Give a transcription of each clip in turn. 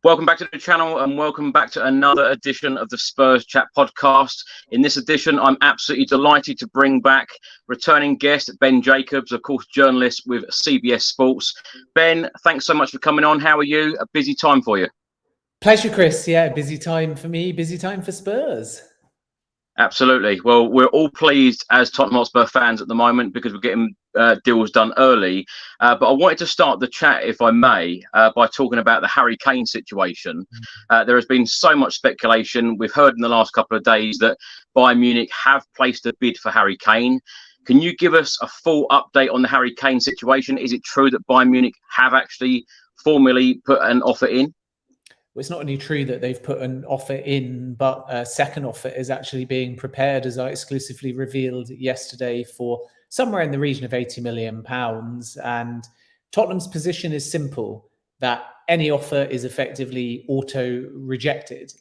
Welcome back to the channel and welcome back to another edition of the Spurs Chat podcast. In this edition, I'm absolutely delighted to bring back returning guest Ben Jacobs, of course, journalist with CBS Sports. Ben, thanks so much for coming on. How are you? A busy time for you. Pleasure, Chris. Yeah, busy time for me, busy time for Spurs. Absolutely. Well, we're all pleased as Tottenham Hotspur fans at the moment because we're getting deals done early. But I wanted to start the chat, if I may, by talking about the Harry Kane situation. There has been so much speculation. We've heard in the last couple of days that Bayern Munich have placed a bid for Harry Kane. Can you give us a full update on the Harry Kane situation? Is it true that Bayern Munich have actually formally put an offer in? Well, it's not only true that they've put an offer in, but a second offer is actually being prepared, as I exclusively revealed yesterday, for somewhere in the region of £80 million. And Tottenham's position is simple, that any offer is effectively auto-rejected.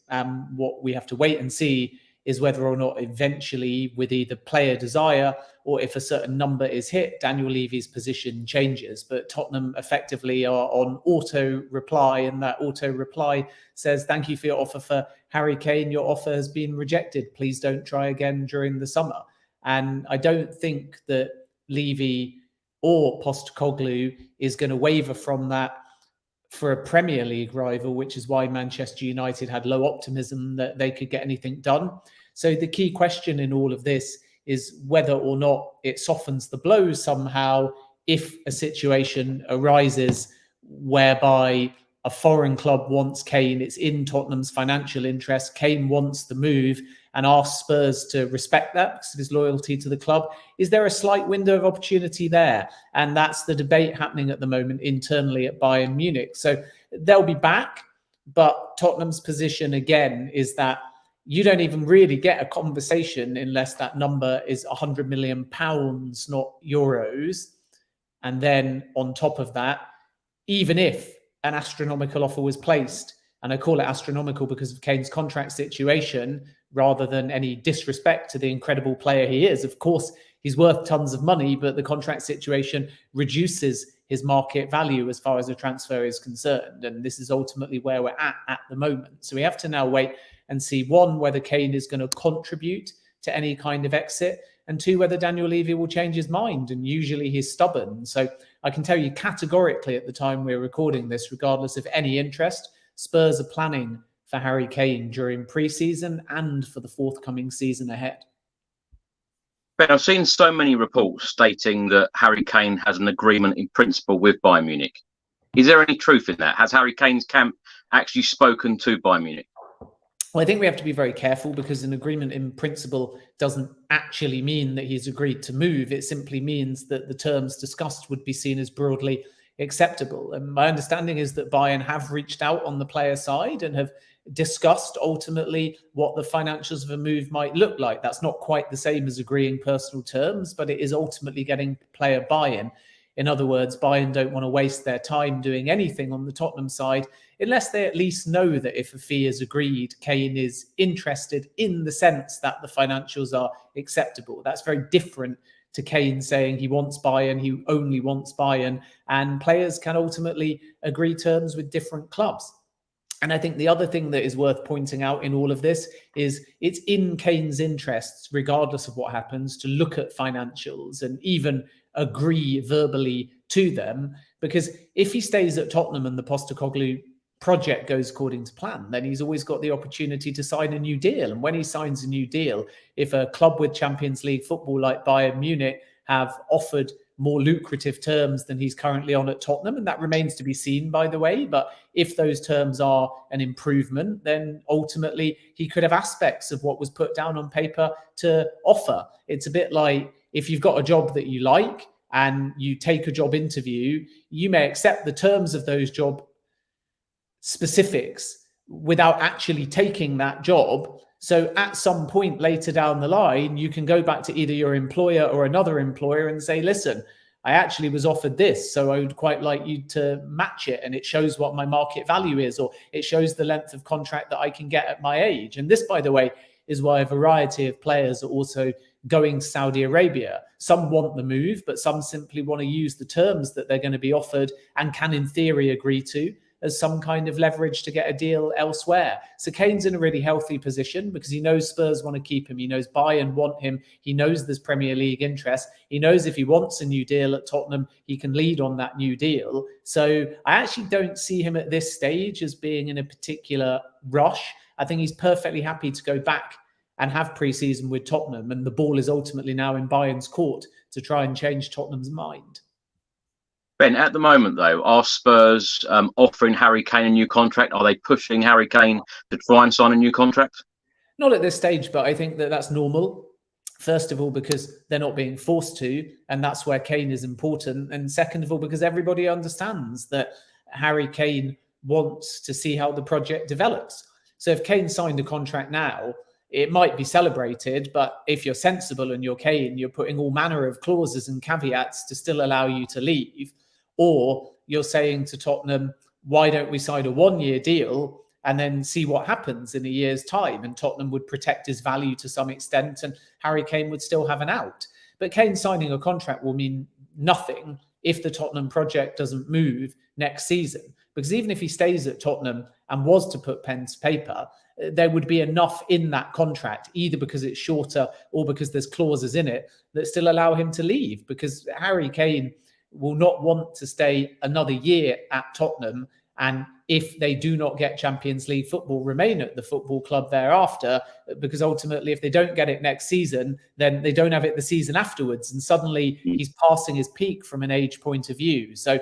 What we have to wait and see is whether or not eventually, with either player desire or if a certain number is hit, Daniel Levy's position changes. But Tottenham effectively are on auto-reply, and that auto-reply says, thank you for your offer for Harry Kane. Your offer has been rejected. Please don't try again during the summer. And I don't think that Levy or Postecoglou is going to waver from that for a Premier League rival, which is why Manchester United had low optimism that they could get anything done. So the key question in all of this is whether or not it softens the blows somehow if a situation arises whereby a foreign club wants Kane, it's in Tottenham's financial interest, Kane wants the move and asks Spurs to respect that because of his loyalty to the club. Is there a slight window of opportunity there? And that's the debate happening at the moment internally at Bayern Munich. So they'll be back, but Tottenham's position again is that you don't even really get a conversation unless that number is £100 million, not euros. And then on top of that, even if an astronomical offer was placed, and I call it astronomical because of Kane's contract situation, rather than any disrespect to the incredible player he is. Of course, he's worth tons of money, but the contract situation reduces his market value as far as a transfer is concerned. And this is ultimately where we're at the moment. So we have to now wait and see, one, whether Kane is going to contribute to any kind of exit, and two, whether Daniel Levy will change his mind. And usually he's stubborn. So I can tell you categorically at the time we're recording this, regardless of any interest, Spurs are planning for Harry Kane during pre-season and for the forthcoming season ahead. Ben, I've seen so many reports stating that Harry Kane has an agreement in principle with Bayern Munich. Is there any truth in that? Has Harry Kane's camp actually spoken to Bayern Munich? Well, I think we have to be very careful because an agreement in principle doesn't actually mean that he's agreed to move. It simply means that the terms discussed would be seen as broadly acceptable. And my understanding is that Bayern have reached out on the player side and have discussed ultimately what the financials of a move might look like. That's not quite the same as agreeing personal terms, but it is ultimately getting player buy-in. In other words, Bayern don't want to waste their time doing anything on the Tottenham side unless they at least know that if a fee is agreed, Kane is interested in the sense that the financials are acceptable. That's very different to Kane saying he wants Bayern, he only wants Bayern, and players can ultimately agree terms with different clubs. And I think the other thing that is worth pointing out in all of this is it's in Kane's interests, regardless of what happens, to look at financials and even agree verbally to them. Because if he stays at Tottenham and the Postecoglou project goes according to plan, then he's always got the opportunity to sign a new deal. And when he signs a new deal, if a club with Champions League football like Bayern Munich have offered more lucrative terms than he's currently on at Tottenham, and that remains to be seen, by the way, but if those terms are an improvement, then ultimately he could have aspects of what was put down on paper to offer. It's a bit like if you've got a job that you like and you take a job interview, you may accept the terms of those job specifics without actually taking that job. So at some point later down the line, you can go back to either your employer or another employer and say, listen, I actually was offered this, so I would quite like you to match it. And it shows what my market value is, or it shows the length of contract that I can get at my age. And this, by the way, is why a variety of players are also going to Saudi Arabia. Some want the move, but some simply want to use the terms that they're going to be offered and can in theory agree to as some kind of leverage to get a deal elsewhere. So Kane's in a really healthy position because he knows Spurs want to keep him. He knows Bayern want him. He knows there's Premier League interest. He knows if he wants a new deal at Tottenham, he can lead on that new deal. So I actually don't see him at this stage as being in a particular rush. I think he's perfectly happy to go back and have pre-season with Tottenham, and the ball is ultimately now in Bayern's court to try and change Tottenham's mind. Ben, at the moment, though, are Spurs offering Harry Kane a new contract? Are they pushing Harry Kane to try and sign a new contract? Not at this stage, but I think that that's normal. First of all, because they're not being forced to, and that's where Kane is important. And second of all, because everybody understands that Harry Kane wants to see how the project develops. So if Kane signed a contract now, it might be celebrated, but if you're sensible and you're Kane, you're putting all manner of clauses and caveats to still allow you to leave. Or you're saying to Tottenham, why don't we sign a one-year deal and then see what happens in a year's time? And Tottenham would protect his value to some extent and Harry Kane would still have an out. But Kane signing a contract will mean nothing if the Tottenham project doesn't move next season. Because even if he stays at Tottenham and was to put pen to paper, there would be enough in that contract, either because it's shorter or because there's clauses in it that still allow him to leave. Because Harry Kane will not want to stay another year at Tottenham, and if they do not get Champions League football, remain at the football club thereafter, because ultimately if they don't get it next season, then they don't have it the season afterwards, and suddenly he's passing his peak from an age point of view. So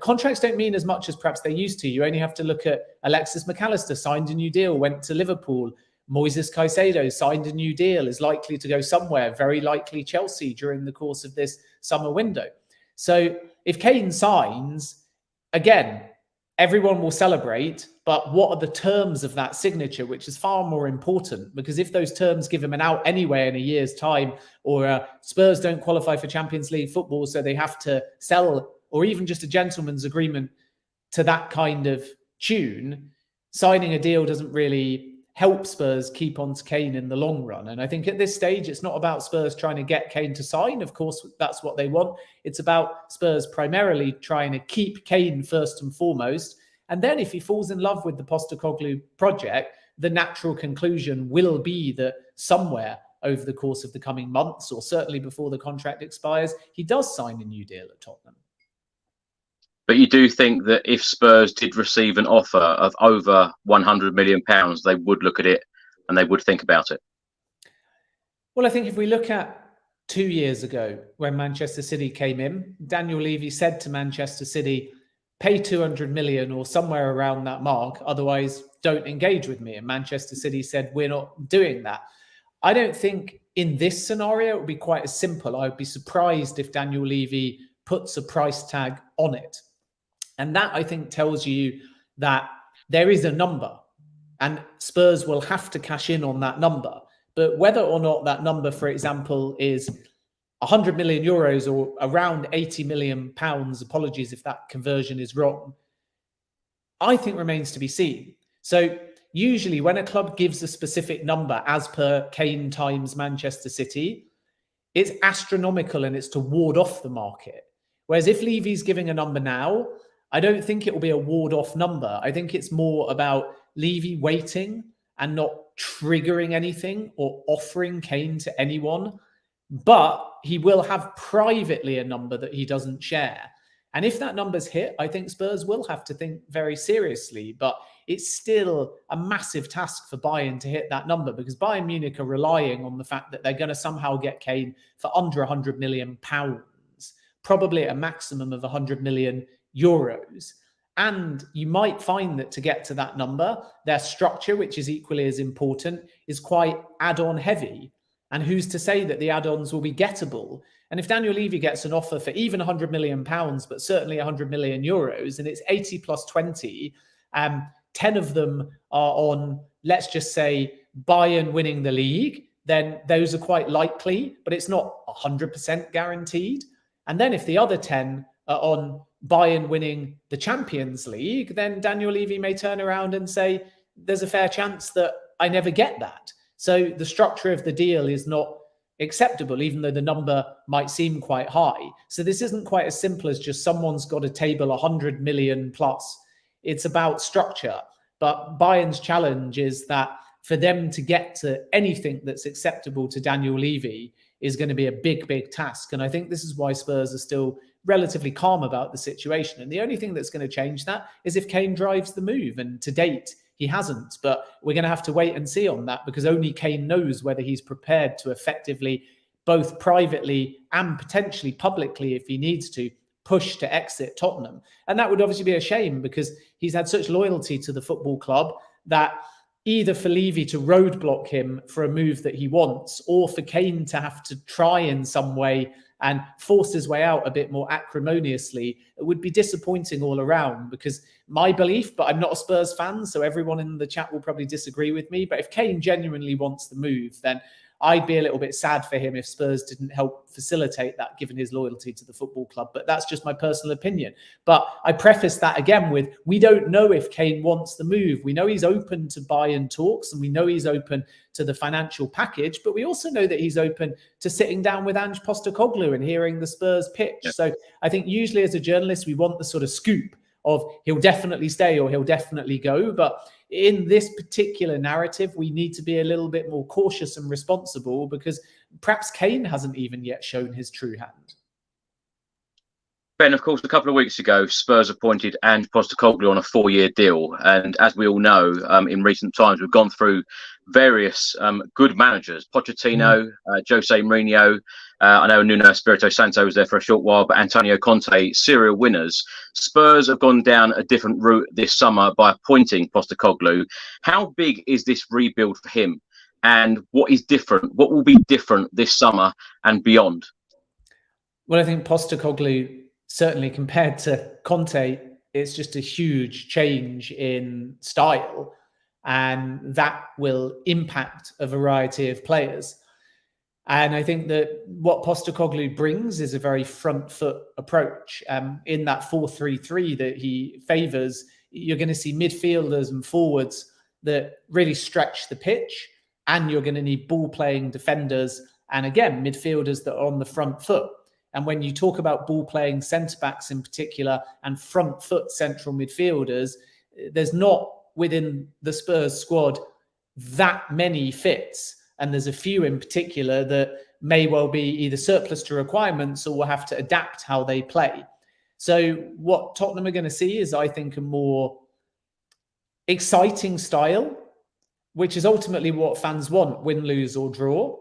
contracts don't mean as much as perhaps they used to. You only have to look at Alexis McAllister, signed a new deal, went to Liverpool. Moises Caicedo signed a new deal, is likely to go somewhere, very likely Chelsea during the course of this summer window. So if Kane signs, again, everyone will celebrate, but what are the terms of that signature, which is far more important? Because if those terms give him an out anyway in a year's time, or Spurs don't qualify for Champions League football, so they have to sell, or even just a gentleman's agreement to that kind of tune, signing a deal doesn't really help Spurs keep on to Kane in the long run. And I think at this stage, it's not about Spurs trying to get Kane to sign. Of course, that's what they want. It's about Spurs primarily trying to keep Kane first and foremost. And then if he falls in love with the Postecoglou project, the natural conclusion will be that somewhere over the course of the coming months, or certainly before the contract expires, he does sign a new deal at Tottenham. But you do think that if Spurs did receive an offer of over £100 million, they would look at it and they would think about it? Well, I think if we look at 2 years ago when Manchester City came in, Daniel Levy said to Manchester City, pay 200 million or somewhere around that mark, otherwise don't engage with me. And Manchester City said, we're not doing that. I don't think in this scenario it would be quite as simple. I would be surprised if Daniel Levy puts a price tag on it. And that, I think, tells you that there is a number and Spurs will have to cash in on that number. But whether or not that number, for example, is 100 million euros or around 80 million pounds, apologies if that conversion is wrong, I think remains to be seen. So usually when a club gives a specific number as per Kane times Manchester City, it's astronomical and it's to ward off the market. Whereas if Levy's giving a number now, I don't think it will be a ward-off number. I think it's more about Levy waiting and not triggering anything or offering Kane to anyone. But he will have privately a number that he doesn't share. And if that number's hit, I think Spurs will have to think very seriously. But it's still a massive task for Bayern to hit that number, because Bayern Munich are relying on the fact that they're going to somehow get Kane for under 100 million pounds, probably at a maximum of 100 million euros. And you might find that to get to that number, their structure, which is equally as important, is quite add-on heavy. And who's to say that the add-ons will be gettable? And if Daniel Levy gets an offer for even 100 million pounds, but certainly 100 million euros, and it's 80 plus 20, 10 of them are on, let's just say, Bayern winning the league, then those are quite likely, but it's not 100% guaranteed. And then if the other 10 are on Bayern winning the Champions League, then Daniel Levy may turn around and say, there's a fair chance that I never get that. So the structure of the deal is not acceptable, even though the number might seem quite high. So this isn't quite as simple as just someone's got a table 100 million plus. It's about structure. But Bayern's challenge is that for them to get to anything that's acceptable to Daniel Levy is going to be a big, big task. And I think this is why Spurs are still relatively calm about the situation. And the only thing that's going to change that is if Kane drives the move. And to date, he hasn't. But we're going to have to wait and see on that, because only Kane knows whether he's prepared to effectively, both privately and potentially publicly, if he needs to, push to exit Tottenham. And that would obviously be a shame, because he's had such loyalty to the football club that either for Levy to roadblock him for a move that he wants, or for Kane to have to try in some way and force his way out a bit more acrimoniously, it would be disappointing all around. Because my belief, but I'm not a Spurs fan, so everyone in the chat will probably disagree with me, but if Kane genuinely wants the move, then I'd be a little bit sad for him if Spurs didn't help facilitate that, given his loyalty to the football club. But that's just my personal opinion. But I preface that again with, we don't know if Kane wants the move. We know he's open to buy-in talks, and we know he's open to the financial package, but we also know that he's open to sitting down with Ange Postecoglou and hearing the Spurs pitch. Yeah. So I think usually as a journalist, we want the sort of scoop of he'll definitely stay or he'll definitely go. But in this particular narrative, we need to be a little bit more cautious and responsible, because perhaps Kane hasn't even yet shown his true hand. Ben, of course, a couple of weeks ago, Spurs appointed Ange Postecoglou on a 4-year deal. And as we all know, in recent times, we've gone through various good managers. Pochettino, Jose Mourinho, I know Nuno Espirito Santo was there for a short while, but Antonio Conte, serial winners. Spurs have gone down a different route this summer by appointing Postecoglou. How big is this rebuild for him? And what is different? What will be different this summer and beyond? Well, I think Postecoglou, certainly compared to Conte, it's just a huge change in style, and that will impact a variety of players. And I think that what Postecoglou brings is a very front foot approach. In that 4-3-3 that he favours, you're going to see midfielders and forwards that really stretch the pitch, and you're going to need ball playing defenders, and again, midfielders that are on the front foot. And when you talk about ball-playing centre-backs in particular and front-foot central midfielders, there's not within the Spurs squad that many fits. And there's a few in particular that may well be either surplus to requirements or will have to adapt how they play. So what Tottenham are going to see is, I think, a more exciting style, which is ultimately what fans want, win, lose or draw.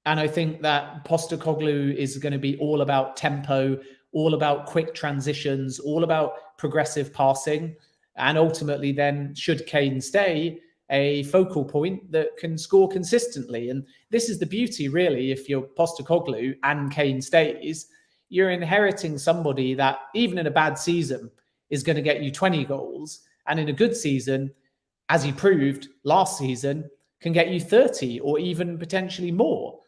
And I think that Postecoglou is going to be all about tempo, all about quick transitions, all about progressive passing. And ultimately then, should Kane stay, a focal point that can score consistently. And this is the beauty, really, if you're Postecoglou and Kane stays, you're inheriting somebody that, even in a bad season, is going to get you 20 goals. And in a good season, as he proved last season, can get you 30 or even potentially more.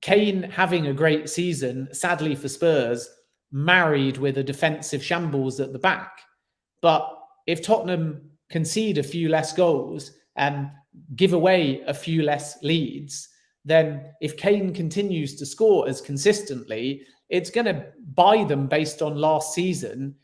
Kane having a great season, sadly for Spurs, married with a defensive shambles at the back. But if Tottenham concede a few less goals and give away a few less leads, then if Kane continues to score as consistently, it's going to buy them, based on last season,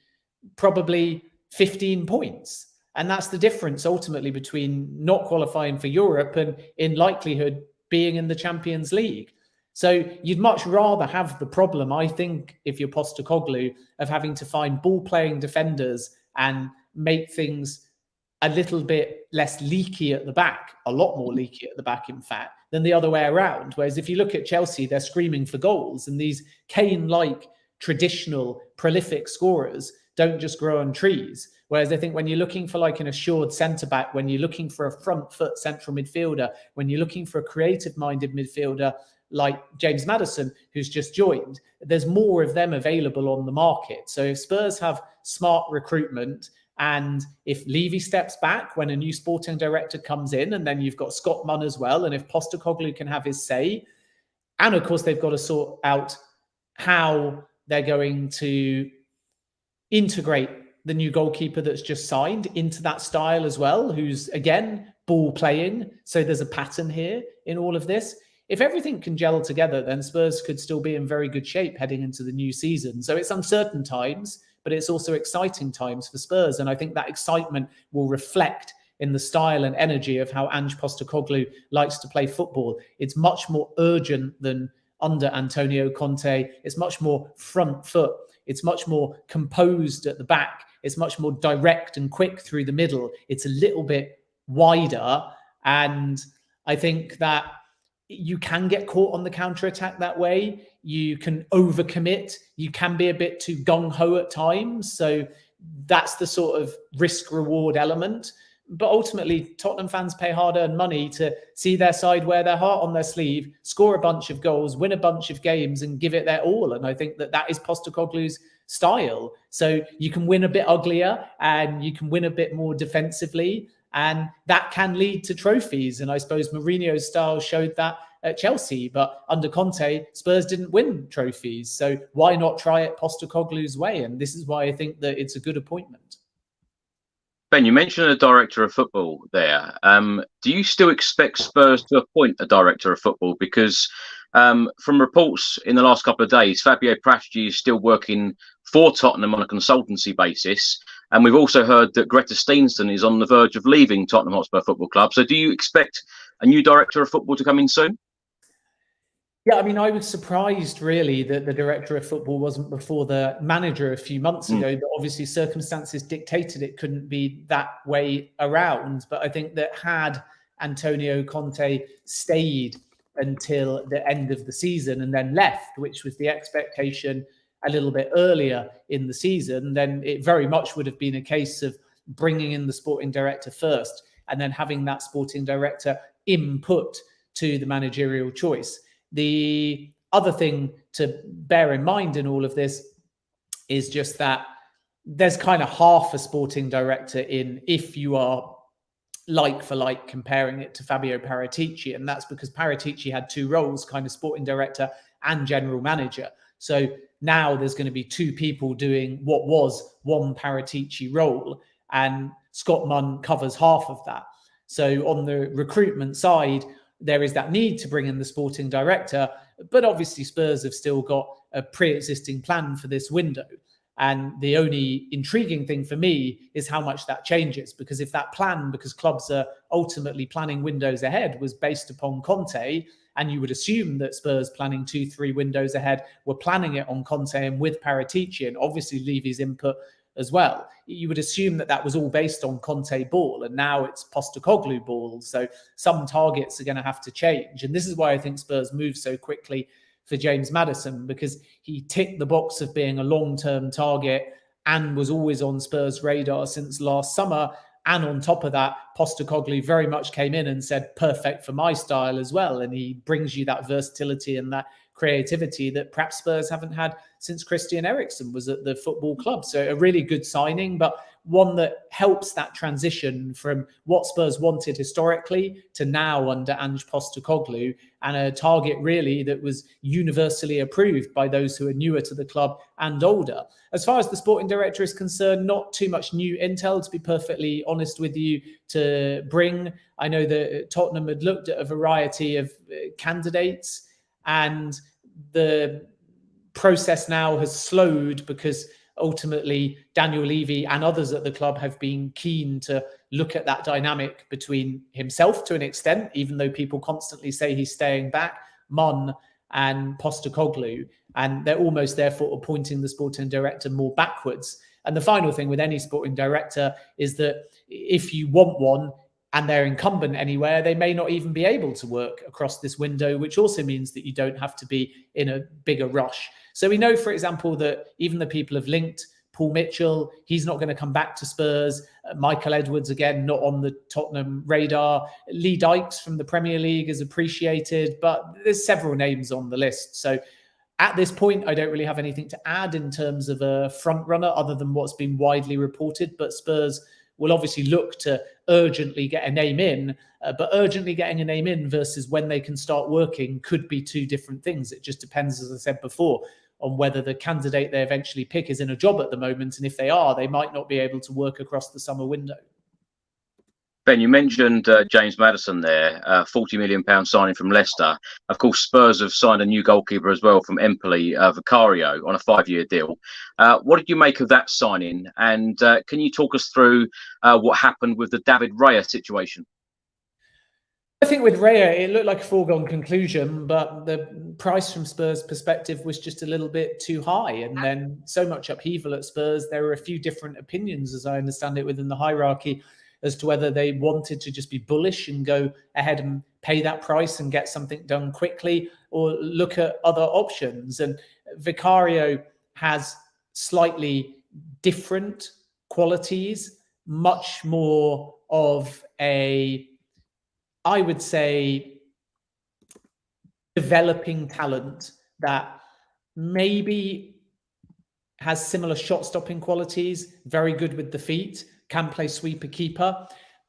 probably 15 points. And that's the difference ultimately between not qualifying for Europe and, in likelihood, being in the Champions League. So you'd much rather have the problem, I think, if you're Postecoglou, of having to find ball-playing defenders and make things a little bit less leaky at the back, a lot more leaky at the back, in fact, than the other way around. Whereas if you look at Chelsea, they're screaming for goals, and these Kane-like traditional prolific scorers don't just grow on trees. Whereas I think when you're looking for like an assured centre-back, when you're looking for a front-foot central midfielder, when you're looking for a creative-minded midfielder like James Maddison, who's just joined, there's more of them available on the market. So if Spurs have smart recruitment, and if Levy steps back when a new sporting director comes in, and then you've got Scott Munn as well, and if Postecoglou can have his say, and of course they've got to sort out how they're going to integrate the new goalkeeper that's just signed into that style as well, who's, again, ball playing. So there's a pattern here in all of this. If everything can gel together, then Spurs could still be in very good shape heading into the new season. So it's uncertain times, but it's also exciting times for Spurs. And I think that excitement will reflect in the style and energy of how Ange Postecoglou likes to play football. It's much more urgent than under Antonio Conte. It's much more front foot. It's much more composed at the back. It's much more direct and quick through the middle. It's a little bit wider. And I think that you can get caught on the counter-attack that way. You can overcommit. You can be a bit too gung-ho at times. So that's the sort of risk-reward element. But ultimately, Tottenham fans pay hard-earned money to see their side wear their heart on their sleeve, score a bunch of goals, win a bunch of games, and give it their all. And I think that is Postecoglou's style. So you can win a bit uglier and you can win a bit more defensively, and that can lead to trophies. And I suppose Mourinho's style showed that at Chelsea, but under Conte, Spurs didn't win trophies. So why not try it Postecoglou's way? And this is why I think that it's a good appointment. Ben, you mentioned a director of football there. Do you still expect Spurs to appoint a director of football? Because from reports in the last couple of days, Fabio Paratici is still working for Tottenham on a consultancy basis. And we've also heard that Greta Steenson is on the verge of leaving Tottenham Hotspur Football Club. So do you expect a new director of football to come in soon? Yeah, I mean, I was surprised really that the director of football wasn't before the manager a few months ago, but obviously circumstances dictated it couldn't be that way around. But I think that had Antonio Conte stayed until the end of the season and then left, which was the expectation a little bit earlier in the season, then it very much would have been a case of bringing in the sporting director first and then having that sporting director input to the managerial choice. The other thing to bear in mind in all of this is just that there's kind of half a sporting director in if you are like for like comparing it to Fabio Paratici. And that's because Paratici had two roles, kind of sporting director and general manager. So now there's going to be two people doing what was one Paratici role, and Scott Munn covers half of that. So on the recruitment side, there is that need to bring in the sporting director, but obviously Spurs have still got a pre-existing plan for this window. And the only intriguing thing for me is how much that changes, because if that plan, because clubs are ultimately planning windows ahead, was based upon Conte, and you would assume that Spurs planning 2-3 windows ahead were planning it on Conte and with Paratici, and obviously Levy's input as well. You would assume that was all based on Conte ball, and now it's Postecoglou ball. So some targets are going to have to change. And this is why I think Spurs moved so quickly for James Maddison, because he ticked the box of being a long-term target and was always on Spurs' radar since last summer. And on top of that, Postecoglou very much came in and said, perfect for my style as well. And he brings you that versatility and that creativity that perhaps Spurs haven't had since Christian Eriksen was at the football club. So a really good signing, but one that helps that transition from what Spurs wanted historically to now under Ange Postecoglou, and a target really that was universally approved by those who are newer to the club and older. As far as the sporting director is concerned, not too much new intel, to be perfectly honest with you, to bring. I know that Tottenham had looked at a variety of candidates, and the process now has slowed because ultimately Daniel Levy and others at the club have been keen to look at that dynamic between himself to an extent, even though people constantly say he's staying back, Munn and Postecoglou, and they're almost therefore appointing the sporting director more backwards. And the final thing with any sporting director is that if you want one and they're incumbent anywhere, they may not even be able to work across this window, which also means that you don't have to be in a bigger rush. So we know, for example, that even the people have linked Paul Mitchell. He's not going to come back to Spurs. Michael Edwards, again, not on the Tottenham radar. Lee Dykes from the Premier League is appreciated, but there's several names on the list. So at this point, I don't really have anything to add in terms of a front runner other than what's been widely reported. But Spurs will obviously look to urgently get a name in, but urgently getting a name in versus when they can start working could be two different things. It just depends, as I said before, on whether the candidate they eventually pick is in a job at the moment. And if they are, they might not be able to work across the summer window. Ben, you mentioned James Maddison there, £40 million signing from Leicester. Of course, Spurs have signed a new goalkeeper as well from Empoli, Vicario, on a 5-year deal. What did you make of that signing? And can you talk us through what happened with the David Raya situation? I think with Raya, it looked like a foregone conclusion, but the price from Spurs' perspective was just a little bit too high. And then so much upheaval at Spurs, there were a few different opinions, as I understand it, within the hierarchy as to whether they wanted to just be bullish and go ahead and pay that price and get something done quickly, or look at other options. And Vicario has slightly different qualities, much more of a, I would say, developing talent that maybe has similar shot-stopping qualities, very good with the feet, can play sweeper keeper.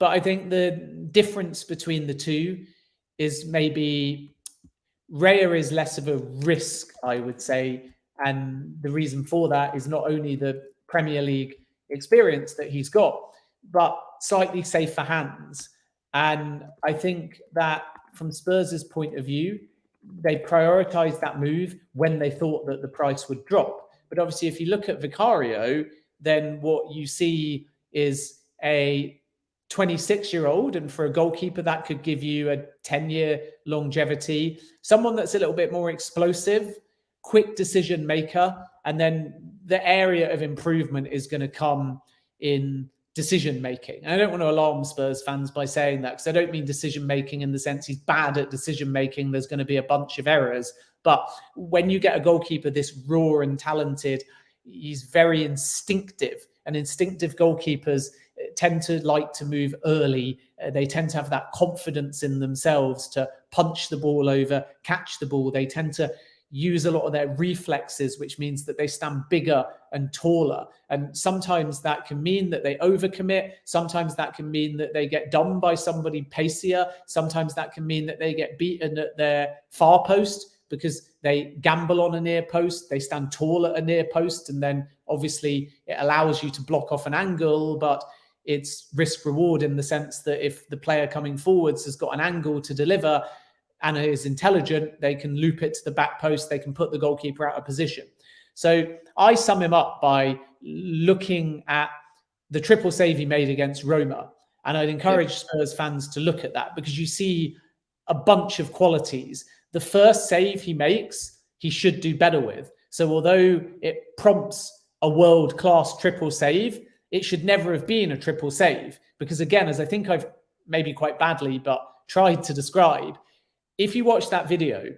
But I think the difference between the two is maybe Raya is less of a risk, I would say. And the reason for that is not only the Premier League experience that he's got, but slightly safer hands. And I think that from Spurs' point of view, they prioritised that move when they thought that the price would drop. But obviously, if you look at Vicario, then what you see is a 26-year-old, and for a goalkeeper, that could give you a 10-year longevity. Someone that's a little bit more explosive, quick decision maker, and then the area of improvement is going to come in decision making. I don't want to alarm Spurs fans by saying that, because I don't mean decision making in the sense he's bad at decision making. There's going to be a bunch of errors. But when you get a goalkeeper this raw and talented, he's very instinctive. And instinctive goalkeepers tend to like to move early. They tend to have that confidence in themselves to punch the ball over, catch the ball. They tend to use a lot of their reflexes, which means that they stand bigger and taller. And sometimes that can mean that they overcommit. Sometimes that can mean that they get done by somebody pacier. Sometimes that can mean that they get beaten at their far post because they gamble on a near post. They stand tall at a near post. And then obviously it allows you to block off an angle, but it's risk reward in the sense that if the player coming forwards has got an angle to deliver and is intelligent, they can loop it to the back post. They can put the goalkeeper out of position. So I sum him up by looking at the triple save he made against Roma. And I'd encourage Spurs fans to look at that, because you see a bunch of qualities. The first save he makes, he should do better with. So although it prompts a world-class triple save, it should never have been a triple save. Because again, as I think I've maybe quite badly, but tried to describe, if you watch that video,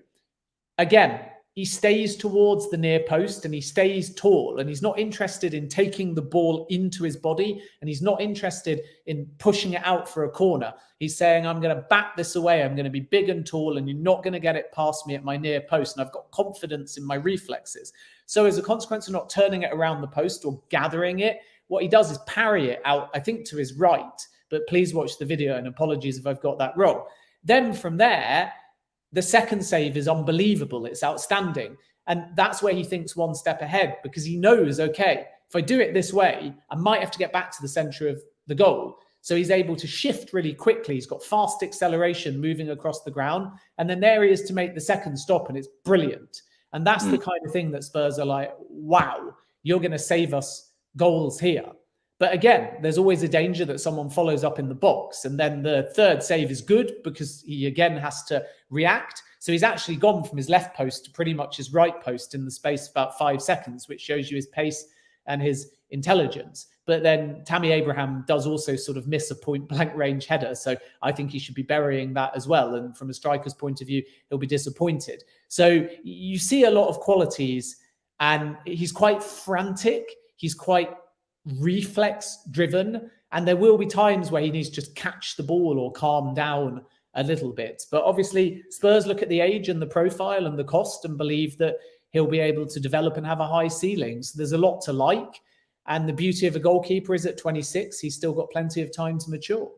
again, he stays towards the near post and he stays tall, and he's not interested in taking the ball into his body, and he's not interested in pushing it out for a corner. He's saying, I'm going to bat this away. I'm going to be big and tall, and you're not going to get it past me at my near post. And I've got confidence in my reflexes. So as a consequence of not turning it around the post or gathering it, what he does is parry it out, I think, to his right. But please watch the video, and apologies if I've got that wrong. Then from there, the second save is unbelievable. It's outstanding. And that's where he thinks one step ahead, because he knows, okay, if I do it this way, I might have to get back to the center of the goal. So he's able to shift really quickly. He's got fast acceleration moving across the ground. And then there he is to make the second stop, and it's brilliant. And that's the kind of thing that Spurs are like, wow, you're going to save us goals here. But again, there's always a danger that someone follows up in the box. And then the third save is good because he again has to react. So he's actually gone from his left post to pretty much his right post in the space of about 5 seconds, which shows you his pace and his intelligence. But then Tammy Abraham does also sort of miss a point blank range header. So I think he should be burying that as well. And from a striker's point of view, he'll be disappointed. So you see a lot of qualities, and he's quite frantic. He's quite reflex driven, and there will be times where he needs to just catch the ball or calm down a little bit. But obviously Spurs look at the age and the profile and the cost and believe that he'll be able to develop and have a high ceiling. So there's a lot to like, and the beauty of a goalkeeper is at 26 he's still got plenty of time to mature.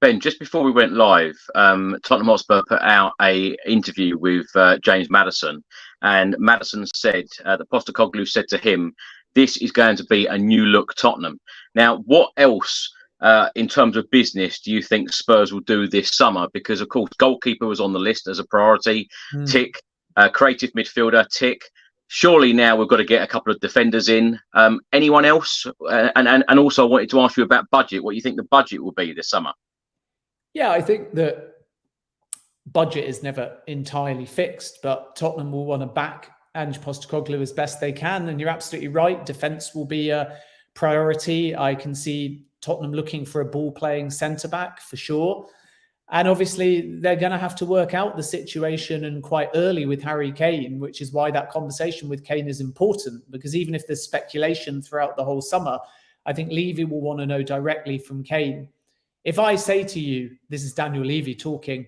Ben, just before we went live, Tottenham Hotspur put out an interview with James Maddison, and Maddison said that Postecoglou said to him, this is going to be a new look Tottenham. Now, what else in terms of business do you think Spurs will do this summer? Because, of course, goalkeeper was on the list as a priority. Tick. Creative midfielder, tick. Surely now we've got to get a couple of defenders in. Anyone else? And also I wanted to ask you about budget. What you think the budget will be this summer? Yeah, I think that budget is never entirely fixed, but Tottenham will want to back Ange Postecoglou as best they can. And you're absolutely right. Defence will be a priority. I can see Tottenham looking for a ball-playing centre-back for sure. And obviously, they're going to have to work out the situation and quite early with Harry Kane, which is why that conversation with Kane is important. Because even if there's speculation throughout the whole summer, I think Levy will want to know directly from Kane. If I say to you, this is Daniel Levy talking,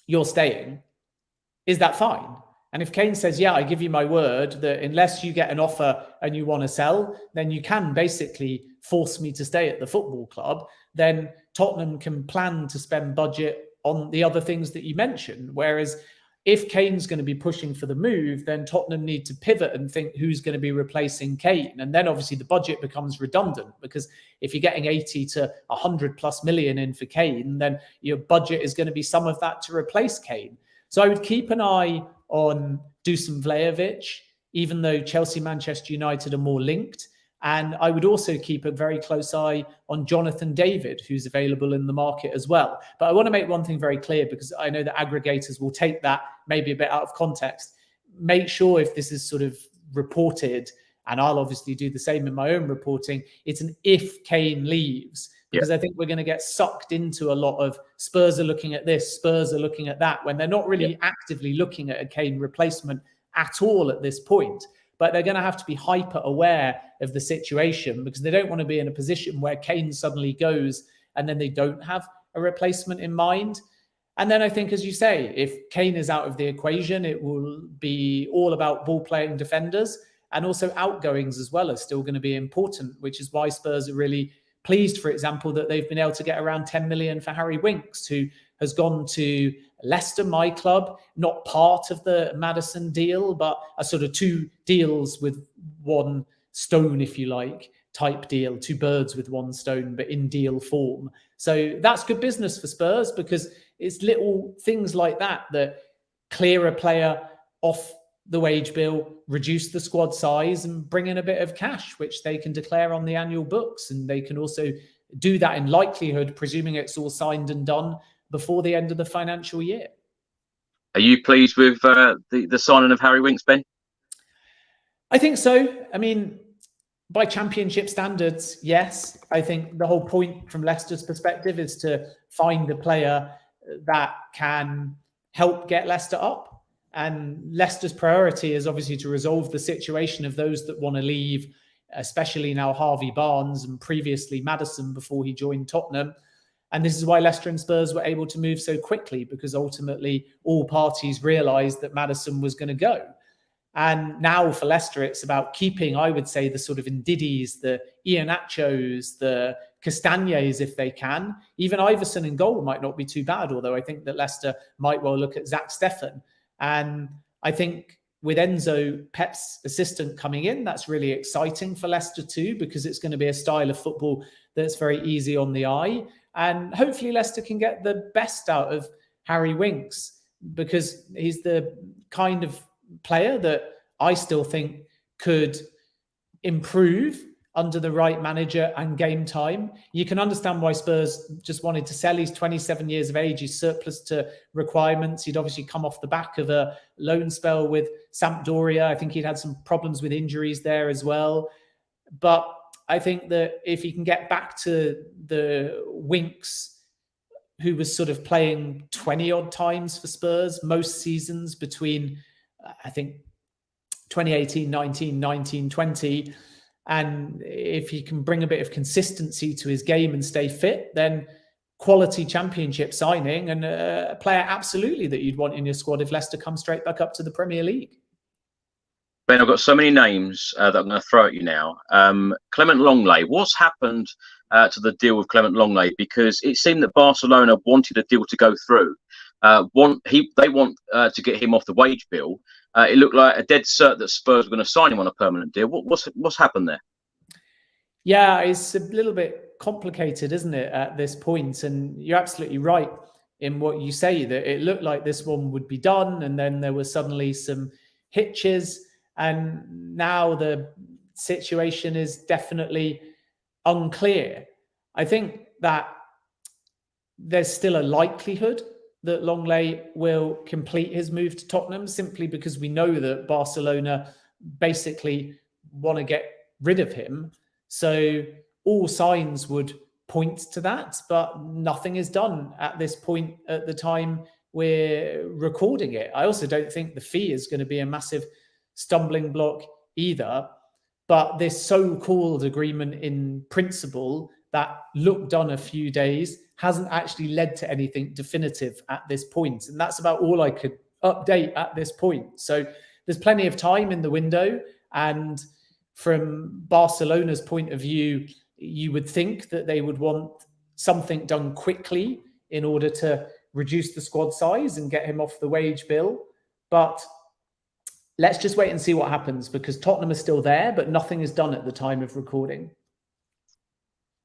you're staying, is that fine? And if Kane says, yeah, I give you my word that unless you get an offer and you want to sell, then you can basically force me to stay at the football club, then Tottenham can plan to spend budget on the other things that you mentioned. Whereas if Kane's going to be pushing for the move, then Tottenham need to pivot and think who's going to be replacing Kane. And then obviously the budget becomes redundant, because if you're getting 80 to 100 plus million in for Kane, then your budget is going to be some of that to replace Kane. So I would keep an eye on Dusan Vlahovic, even though Chelsea, Manchester United are more linked. And I would also keep a very close eye on Jonathan David, who's available in the market as well. But I want to make one thing very clear, because I know that aggregators will take that maybe a bit out of context. Make sure if this is sort of reported, and I'll obviously do the same in my own reporting, it's an if Kane leaves. Because I think we're going to get sucked into a lot of Spurs are looking at this, Spurs are looking at that, when they're not really actively looking at a Kane replacement at all at this point. But they're going to have to be hyper aware of the situation, because they don't want to be in a position where Kane suddenly goes and then they don't have a replacement in mind. And then I think, as you say, if Kane is out of the equation, it will be all about ball-playing defenders, and also outgoings as well are still going to be important, which is why Spurs are really pleased, for example, that they've been able to get around 10 million for Harry Winks, who has gone to Leicester, my club, not part of the Maddison deal, but a sort of two deals with one stone, if you like, type deal, two birds with one stone, but in deal form. So that's good business for Spurs, because it's little things like that that clear a player off the wage bill, reduce the squad size, and bring in a bit of cash, which they can declare on the annual books. And they can also do that in likelihood, presuming it's all signed and done before the end of the financial year. Are you pleased with the signing of Harry Winks, Ben? I think so. I mean, by championship standards, yes. I think the whole point from Leicester's perspective is to find a player that can help get Leicester up. And Leicester's priority is obviously to resolve the situation of those that want to leave, especially now Harvey Barnes and previously Maddison before he joined Tottenham. And this is why Leicester and Spurs were able to move so quickly, because ultimately all parties realised that Maddison was going to go. And now for Leicester, it's about keeping, I would say, the sort of Ndidis, the Iheanachos, the Castañes, if they can. Even Iverson in goal might not be too bad, although I think that Leicester might well look at Zach Steffen. And I think with Enzo, Pep's assistant, coming in, that's really exciting for Leicester too, because it's going to be a style of football that's very easy on the eye. And hopefully Leicester can get the best out of Harry Winks, because he's the kind of player that I still think could improve under the right manager and game time. You can understand why Spurs just wanted to sell. He's 27 years of age. He's surplus to requirements. He'd obviously come off the back of a loan spell with Sampdoria. I think he'd had some problems with injuries there as well. But I think that if he can get back to the Winks, who was sort of playing 20 odd times for Spurs most seasons between, I think, 2018, 19, 19, 20, and if he can bring a bit of consistency to his game and stay fit, then quality championship signing, and a player absolutely that you'd want in your squad if Leicester come straight back up to the Premier League. Ben, I've got so many names that I'm going to throw at you now. Clément Lenglet, what's happened to the deal with Clément Lenglet? Because it seemed that Barcelona wanted a deal to go through. They want to get him off the wage bill. It looked like a dead cert that Spurs were going to sign him on a permanent deal. What's happened there? Yeah, it's a little bit complicated, isn't it, at this point? And you're absolutely right in what you say, that it looked like this one would be done, and then there were suddenly some hitches, and now the situation is definitely unclear. I think that there's still a likelihood that Lenglet will complete his move to Tottenham, simply because we know that Barcelona basically want to get rid of him. So all signs would point to that, but nothing is done at this point at the time we're recording it. I also don't think the fee is going to be a massive stumbling block either. But this so-called agreement in principle that looked done a few days hasn't actually led to anything definitive at this point. And that's about all I could update at this point. So there's plenty of time in the window. And from Barcelona's point of view, you would think that they would want something done quickly in order to reduce the squad size and get him off the wage bill. But let's just wait and see what happens, because Tottenham is still there, but nothing is done at the time of recording.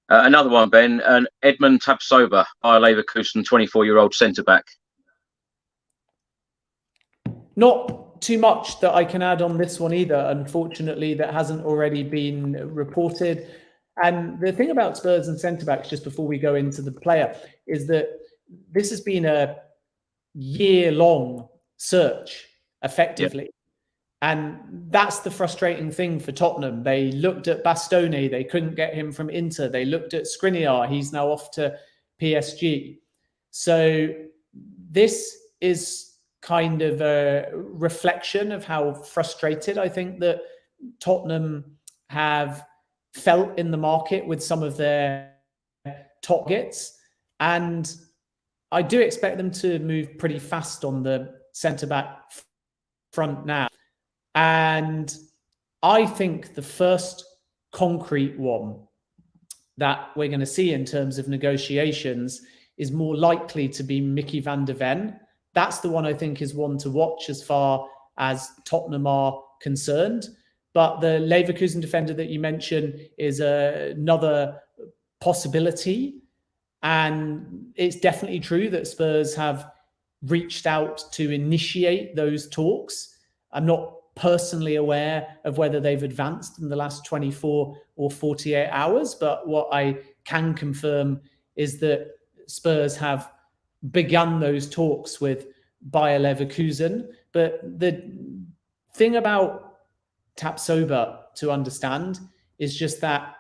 Another one, Ben, Edmond Tapsoba, Bayer Leverkusen, 24-year-old centre-back. Not too much that I can add on this one either, unfortunately, that hasn't already been reported. And the thing about Spurs and centre-backs, just before we go into the player, is that this has been a year-long search, effectively. Yep. And that's the frustrating thing for Tottenham. They looked at Bastoni. They couldn't get him from Inter. They looked at Skriniar. He's now off to PSG. So this is kind of a reflection of how frustrated I think that Tottenham have felt in the market with some of their targets. And I do expect them to move pretty fast on the centre-back front now. And I think the first concrete one that we're going to see in terms of negotiations is more likely to be Micky van der Ven. That's the one I think is one to watch as far as Tottenham are concerned. But the Leverkusen defender that you mentioned is another possibility. And it's definitely true that Spurs have reached out to initiate those talks. I'm not personally aware of whether they've advanced in the last 24 or 48 hours, but what I can confirm is that Spurs have begun those talks with Bayer Leverkusen. But the thing about Tapsoba to understand is just that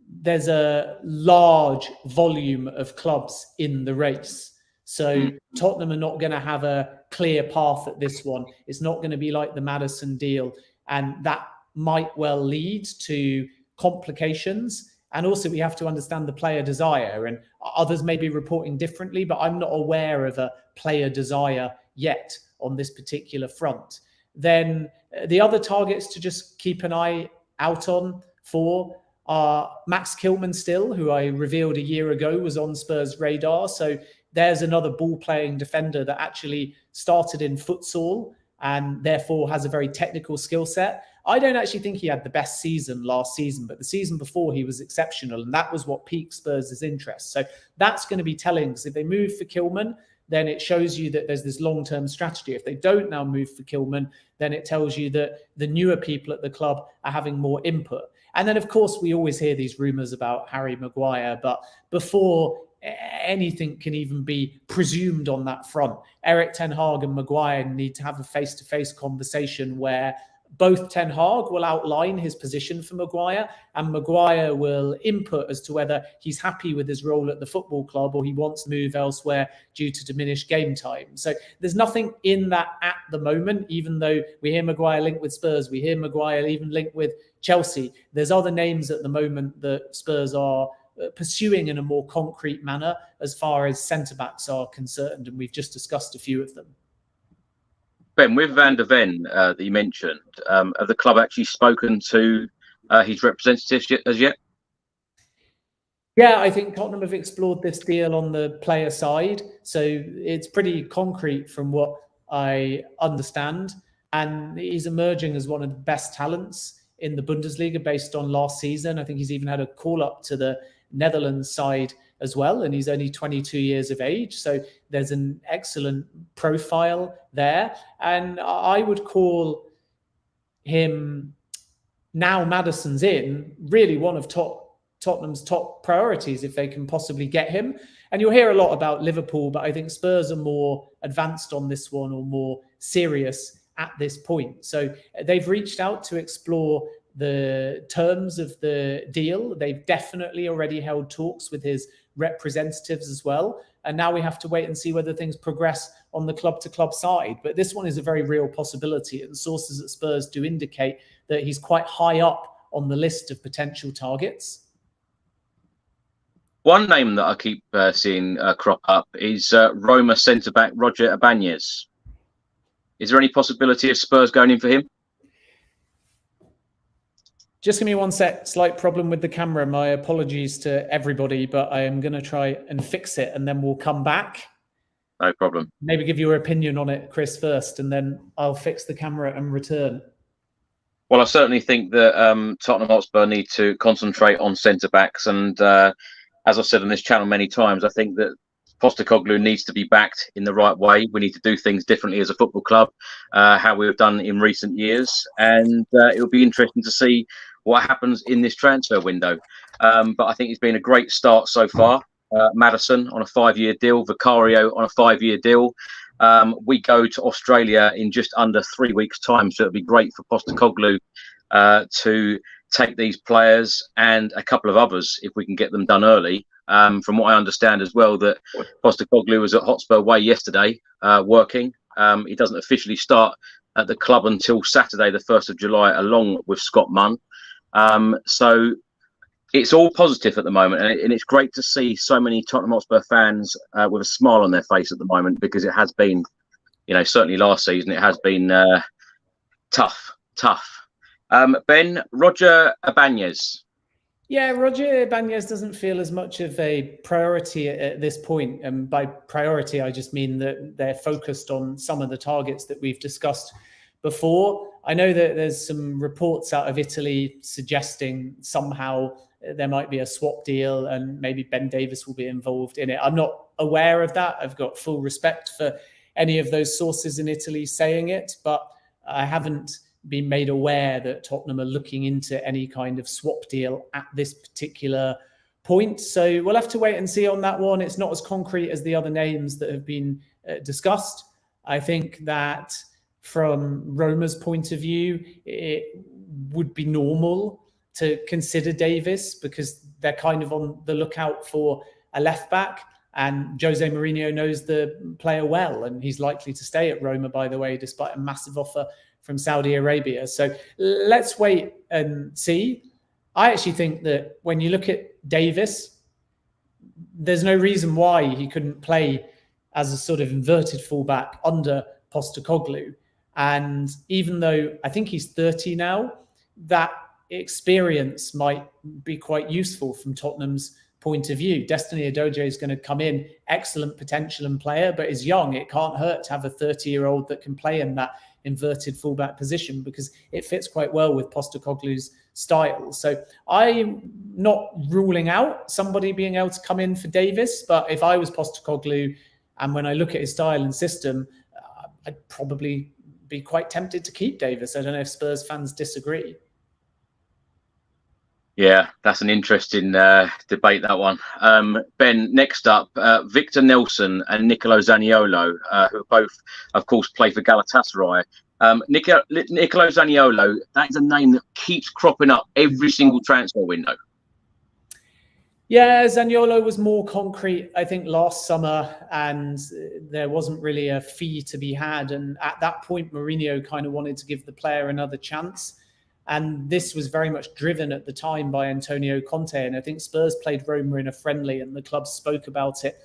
there's a large volume of clubs in the race. So Tottenham are not going to have a clear path at this one. It's not going to be like the Maddison deal. And that might well lead to complications. And also we have to understand the player desire. And others may be reporting differently, but I'm not aware of a player desire yet on this particular front. Then the other targets to just keep an eye out on for are Max Kilman still, who I revealed a year ago was on Spurs' radar. So there's another ball-playing defender that actually started in futsal and therefore has a very technical skill set. I don't actually think he had the best season last season, but the season before he was exceptional, and that was what piqued Spurs' interest. So that's going to be telling, because if they move for Kilman, then it shows you that there's this long-term strategy. If they don't now move for Kilman, then it tells you that the newer people at the club are having more input. And then, of course, we always hear these rumours about Harry Maguire, but before anything can even be presumed on that front, Erik ten Hag and Maguire need to have a face-to-face conversation where both Ten Hag will outline his position for Maguire, and Maguire will input as to whether he's happy with his role at the football club or he wants to move elsewhere due to diminished game time. So there's nothing in that at the moment, even though we hear Maguire linked with Spurs, we hear Maguire even linked with Chelsea. There's other names at the moment that Spurs are pursuing in a more concrete manner as far as centre-backs are concerned, and we've just discussed a few of them. Ben, with Van der Ven that you mentioned, have the club actually spoken to his representatives as yet? Yeah, I think Tottenham have explored this deal on the player side. So it's pretty concrete from what I understand. And he's emerging as one of the best talents in the Bundesliga based on last season. I think he's even had a call up to the Netherlands side as well, and he's only 22 years of age. So there's an excellent profile there. And I would call him, now Maddison's in, really one of Tottenham's top priorities if they can possibly get him. And you'll hear a lot about Liverpool, but I think Spurs are more advanced on this one, or more serious at this point. So they've reached out to explore the terms of the deal. They've definitely already held talks with his representatives as well. And now we have to wait and see whether things progress on the club-to-club side. But this one is a very real possibility. And sources at Spurs do indicate that he's quite high up on the list of potential targets. One name that I keep seeing crop up is Roma centre-back Roger Ibañez. Is there any possibility of Spurs going in for him? Just give me one sec. Slight problem with the camera. My apologies to everybody, but I am going to try and fix it, and then we'll come back. No problem. Maybe give your opinion on it, Chris, first, and then I'll fix the camera and return. Well, I certainly think that Tottenham Hotspur need to concentrate on centre-backs. And as I've said on this channel many times, I think that Postecoglou needs to be backed in the right way. We need to do things differently as a football club, how we've done in recent years. And it'll be interesting to see what happens in this transfer window. But I think it's been a great start so far. Maddison on a 5-year deal, Vicario on a 5-year deal. We go to Australia in just under 3 weeks' time, so it'll be great for Postecoglou to take these players and a couple of others if we can get them done early. From what I understand as well, that Postecoglou was at Hotspur Way yesterday working. He doesn't officially start at the club until Saturday, the 1st of July, along with Scott Munn. So it's all positive at the moment, and it's great to see so many Tottenham Hotspur fans with a smile on their face at the moment, because it has been, certainly last season, it has been tough. Ben, Roger Ibañez. Yeah, Roger Ibañez doesn't feel as much of a priority at this point. And by priority, I just mean that they're focused on some of the targets that we've discussed before. I know that there's some reports out of Italy suggesting somehow there might be a swap deal and maybe Ben Davies will be involved in it. I'm not aware of that. I've got full respect for any of those sources in Italy saying it, but I haven't been made aware that Tottenham are looking into any kind of swap deal at this particular point. So we'll have to wait and see on that one. It's not as concrete as the other names that have been discussed. I think that from Roma's point of view, it would be normal to consider Davies, because they're kind of on the lookout for a left back. And Jose Mourinho knows the player well, and he's likely to stay at Roma, by the way, despite a massive offer from Saudi Arabia. So let's wait and see. I actually think that when you look at Davies, there's no reason why he couldn't play as a sort of inverted fullback under Postecoglou. And even though I think he's 30 now, that experience might be quite useful from Tottenham's point of view. Destiny Udogie is going to come in, excellent potential and player, but is young. It can't hurt to have a 30-year-old that can play in that inverted fullback position, because it fits quite well with Postecoglou's style. So I'm not ruling out somebody being able to come in for Davies, but if I was Postecoglou, and when I look at his style and system, I'd probably be quite tempted to keep Davies. I don't know if Spurs fans disagree. Yeah, that's an interesting debate, that one. Ben, next up, Victor Nelsson and Nicolò Zaniolo, who both, of course, play for Galatasaray. Nicolò Zaniolo, that is a name that keeps cropping up every single transfer window. Yeah, Zaniolo was more concrete, I think, last summer, and there wasn't really a fee to be had. And at that point, Mourinho kind of wanted to give the player another chance. And this was very much driven at the time by Antonio Conte. And I think Spurs played Roma in a friendly, and the club spoke about it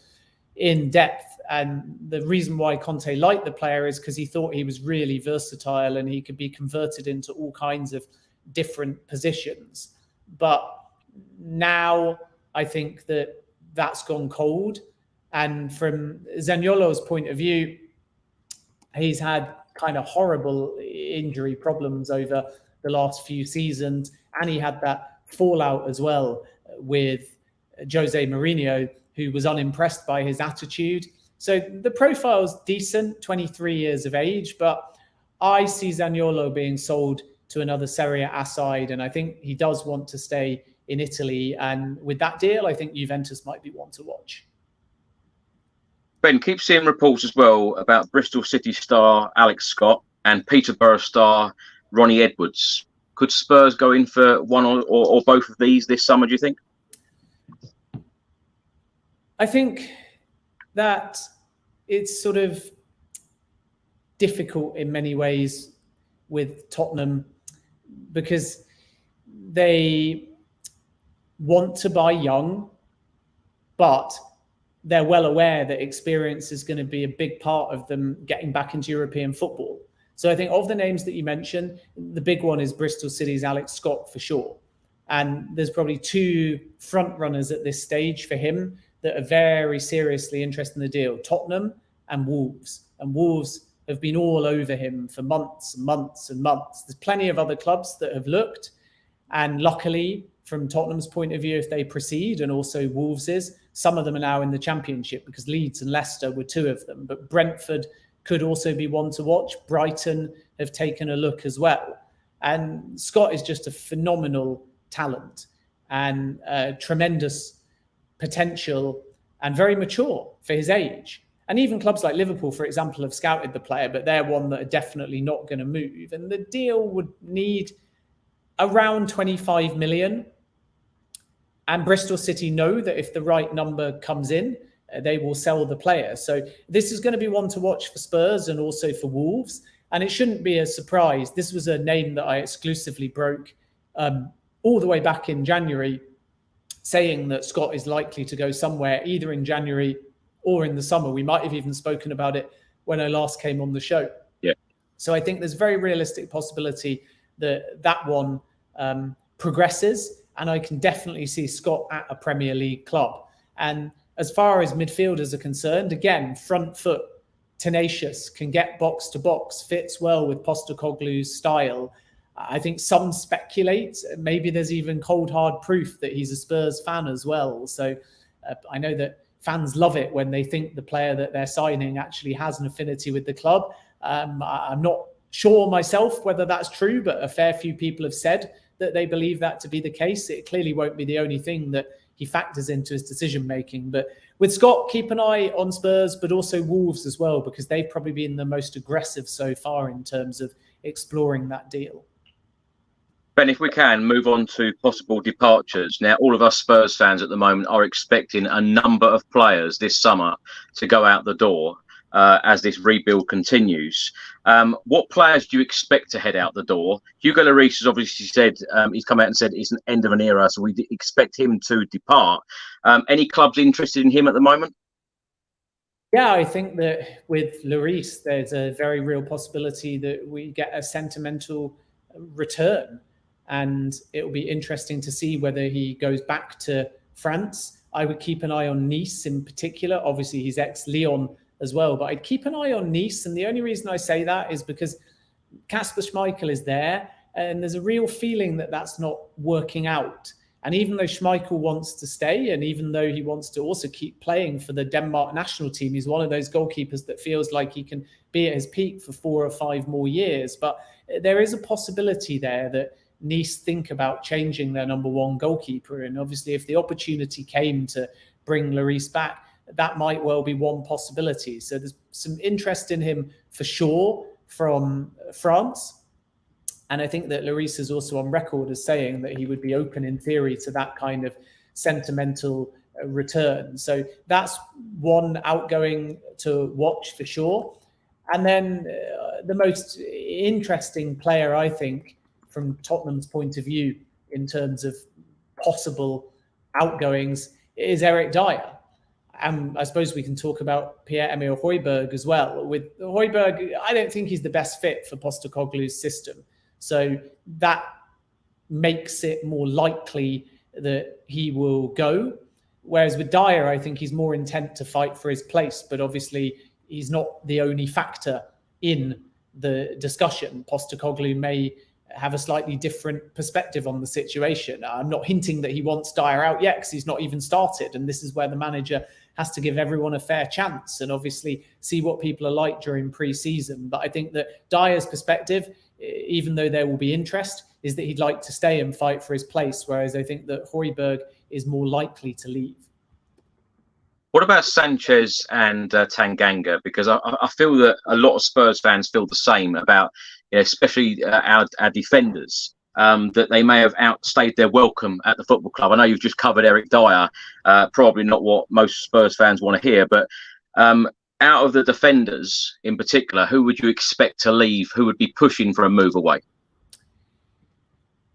in depth. And the reason why Conte liked the player is because he thought he was really versatile and he could be converted into all kinds of different positions. But now I think that that's gone cold. And from Zaniolo's point of view, he's had kind of horrible injury problems over the last few seasons, and he had that fallout as well with Jose Mourinho, who was unimpressed by his attitude. So the profile's decent, 23 years of age, but I see Zaniolo being sold to another Serie A side, and I think he does want to stay in Italy. And with that deal, I think Juventus might be one to watch. Ben, keep seeing reports as well about Bristol City star Alex Scott and Peterborough star Ronnie Edwards. Could Spurs go in for one or both of these this summer, do you think? I think that it's sort of difficult in many ways with Tottenham because they want to buy young, but they're well aware that experience is going to be a big part of them getting back into European football. So I think of the names that you mentioned, the big one is Bristol City's Alex Scott for sure. And there's probably two front runners at this stage for him that are very seriously interested in the deal, Tottenham and Wolves. And Wolves have been all over him for months and months and months. There's plenty of other clubs that have looked. And luckily, from Tottenham's point of view, if they proceed, and also Wolves's, some of them are now in the Championship because Leeds and Leicester were two of them. But Brentford could also be one to watch. Brighton have taken a look as well. And Scott is just a phenomenal talent and tremendous potential and very mature for his age. And even clubs like Liverpool, for example, have scouted the player, but they're one that are definitely not going to move. And the deal would need around 25 million. And Bristol City know that if the right number comes in, they will sell the player. So this is going to be one to watch for Spurs and also for Wolves. And it shouldn't be a surprise. This was a name that I exclusively broke all the way back in January, saying that Scott is likely to go somewhere either in January or in the summer. We might have even spoken about it when I last came on the show. Yeah. So I think there's a very realistic possibility that that one progresses. And I can definitely see Scott at a Premier League club. And as far as midfielders are concerned, again, front foot, tenacious, can get box to box, fits well with Postecoglou's style. I think some speculate, maybe there's even cold hard proof that he's a Spurs fan as well. So I know that fans love it when they think the player that they're signing actually has an affinity with the club. I'm not sure myself whether that's true, but a fair few people have said that they believe that to be the case. It clearly won't be the only thing that he factors into his decision making. But with Scott, keep an eye on Spurs, but also Wolves as well, because they've probably been the most aggressive so far in terms of exploring that deal. Ben, if we can move on to possible departures. Now, all of us Spurs fans at the moment are expecting a number of players this summer to go out the door as this rebuild continues. What players do you expect to head out the door? Hugo Lloris has obviously said, he's come out and said it's an end of an era, so we expect him to depart. Any clubs interested in him at the moment? Yeah, I think that with Lloris, there's a very real possibility that we get a sentimental return. And it will be interesting to see whether he goes back to France. I would keep an eye on Nice in particular. Obviously, he's ex-Lyon as well, but I'd keep an eye on Nice. And the only reason I say that is because Kasper Schmeichel is there, and there's a real feeling that that's not working out. And even though Schmeichel wants to stay, and even though he wants to also keep playing for the Denmark national team, he's one of those goalkeepers that feels like he can be at his peak for 4 or 5 more years. But there is a possibility there that Nice think about changing their number one goalkeeper. And obviously, if the opportunity came to bring Lloris back, that might well be one possibility. So there's some interest in him for sure from France. And I think that Lloris is also on record as saying that he would be open in theory to that kind of sentimental return. So that's one outgoing to watch for sure. And then the most interesting player, I think, from Tottenham's point of view in terms of possible outgoings is Eric Dier. And I suppose we can talk about Pierre-Emile Højbjerg as well. With Højbjerg, I don't think he's the best fit for Postecoglou's system. So that makes it more likely that he will go. Whereas with Dier, I think he's more intent to fight for his place. But obviously, he's not the only factor in the discussion. Postecoglou may have a slightly different perspective on the situation. I'm not hinting that he wants Dier out yet, because he's not even started. And this is where the manager has to give everyone a fair chance and obviously see what people are like during pre-season. But I think that Dier's perspective, even though there will be interest, is that he'd like to stay and fight for his place, whereas I think that Højbjerg is more likely to leave. What about Sanchez and Tanganga? Because I feel that a lot of Spurs fans feel the same about, especially our defenders, that they may have outstayed their welcome at the football club. I know you've just covered Eric Dier, probably not what most Spurs fans want to hear, but out of the defenders in particular, who would you expect to leave? Who would be pushing for a move away?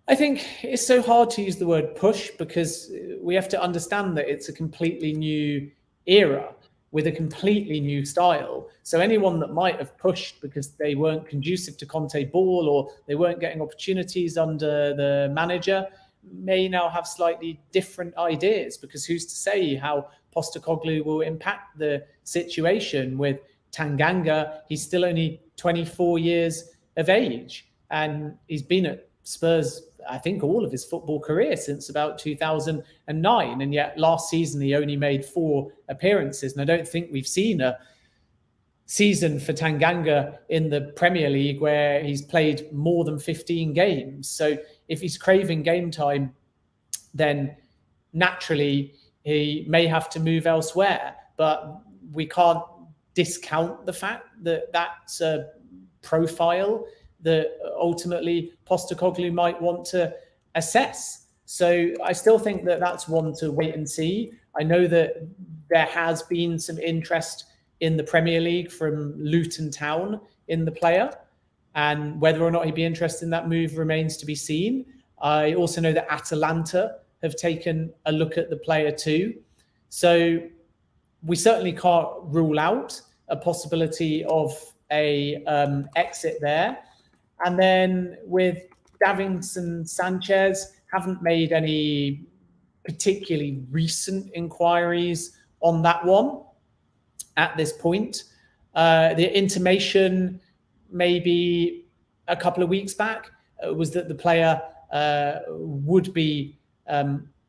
I think it's so hard to use the word push, because we have to understand that it's a completely new era with a completely new style. So anyone that might have pushed because they weren't conducive to Conte ball, or they weren't getting opportunities under the manager, may now have slightly different ideas, because who's to say how Postecoglou will impact the situation with Tanganga? He's still only 24 years of age, and he's been at Spurs, I think, all of his football career since about 2009. And yet last season, he only made 4 appearances. And I don't think we've seen a season for Tanganga in the Premier League where he's played more than 15 games. So if he's craving game time, then naturally he may have to move elsewhere. But we can't discount the fact that that's a profile that ultimately Postecoglou might want to assess. So I still think that that's one to wait and see. I know that there has been some interest in the Premier League from Luton Town in the player, and whether or not he'd be interested in that move remains to be seen. I also know that Atalanta have taken a look at the player too. So we certainly can't rule out a possibility of a exit there. And then with Davinson Sanchez, haven't made any particularly recent inquiries on that one at this point. The intimation maybe a couple of weeks back was that the player would be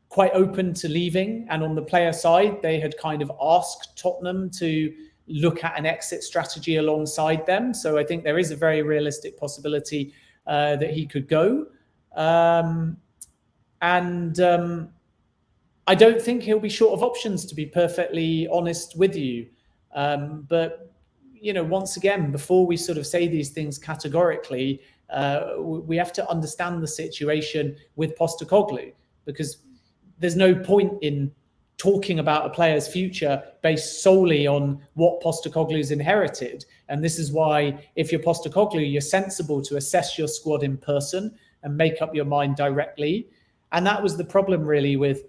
quite open to leaving. And on the player side, they had kind of asked Tottenham to look at an exit strategy alongside them. So I think there is a very realistic possibility that he could go. I don't think he'll be short of options, to be perfectly honest with you. But, once again, before we sort of say these things categorically, we have to understand the situation with Postecoglou, because there's no point in talking about a player's future based solely on what Postecoglou's inherited. And this is why, if you're Postecoglou, you're sensible to assess your squad in person and make up your mind directly. And that was the problem really with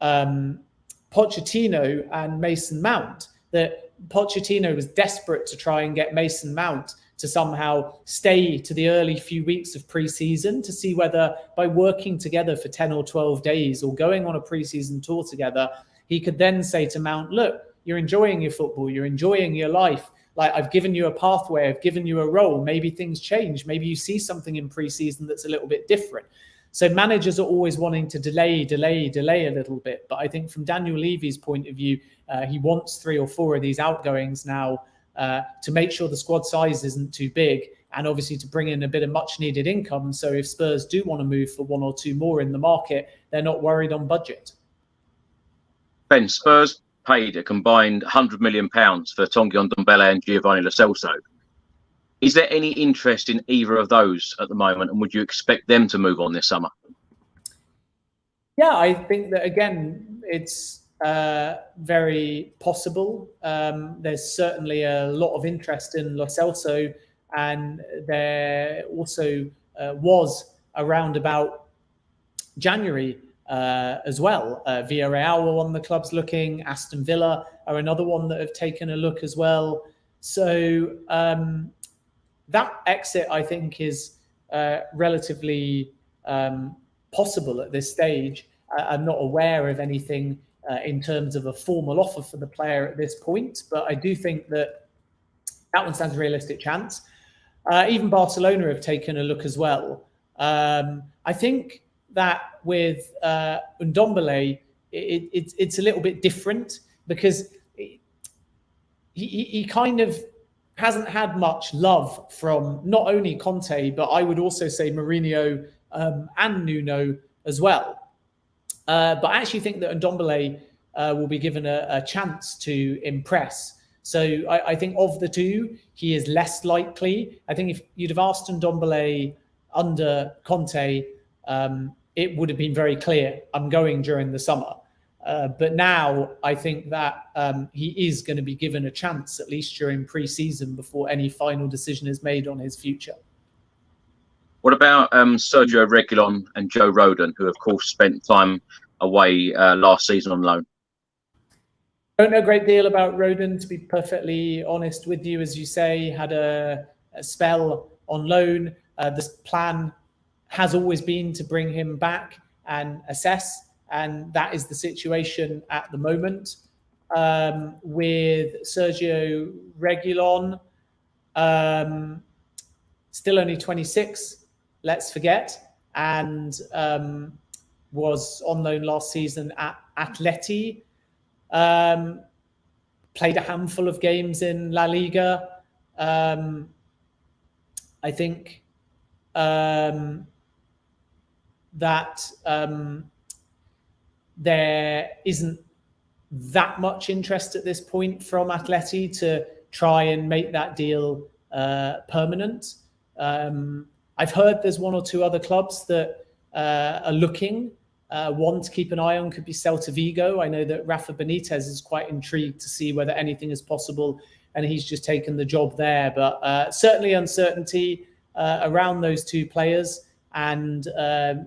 Pochettino and Mason Mount, that Pochettino was desperate to try and get Mason Mount to somehow stay to the early few weeks of pre-season, to see whether by working together for 10 or 12 days or going on a pre-season tour together, he could then say to Mount, look, you're enjoying your football, you're enjoying your life. Like, I've given you a pathway, I've given you a role. Maybe things change. Maybe you see something in pre-season that's a little bit different. So managers are always wanting to delay a little bit. But I think from Daniel Levy's point of view, he wants 3 or 4 of these outgoings now to make sure the squad size isn't too big, and obviously to bring in a bit of much needed income. So if Spurs do want to move for 1 or 2 more in the market, they're not worried on budget. Ben, Spurs paid a combined £100 million for Tanguy, Ndombele and Giovani Lo Celso. Is there any interest in either of those at the moment, and would you expect them to move on this summer? Yeah, I think that, again, it's very possible. There's certainly a lot of interest in Lo Celso, and there also was around about January as well. Villarreal were one of the clubs looking. Aston Villa are another one that have taken a look as well. So that exit, I think, is relatively possible at this stage. I'm not aware of anything in terms of a formal offer for the player at this point, but I do think that one stands a realistic chance. Even Barcelona have taken a look as well. I think that with Ndombele, it's a little bit different because he kind of hasn't had much love from not only Conte, but I would also say Mourinho and Nuno as well. But I actually think that Ndombele will be given a chance to impress. So I think of the two, he is less likely. I think if you'd have asked Ndombele under Conte, it would have been very clear, I'm going during the summer. But now I think that he is going to be given a chance, at least during pre-season, before any final decision is made on his future. What about Sergio Reguilon and Joe Rodon, who, of course, spent time away last season on loan? Don't know a great deal about Rodon, to be perfectly honest with you. As you say, had a spell on loan. The plan has always been to bring him back and assess, and that is the situation at the moment. With Sergio Reguilon, still only 26, let's forget, and was on loan last season at Atleti. Played a handful of games in La Liga. I think that there isn't that much interest at this point from Atleti to try and make that deal permanent. I've heard there's one or two other clubs that are looking. One to keep an eye on could be Celta Vigo. I know that Rafa Benitez is quite intrigued to see whether anything is possible, and he's just taken the job there. But certainly uncertainty around those two players, and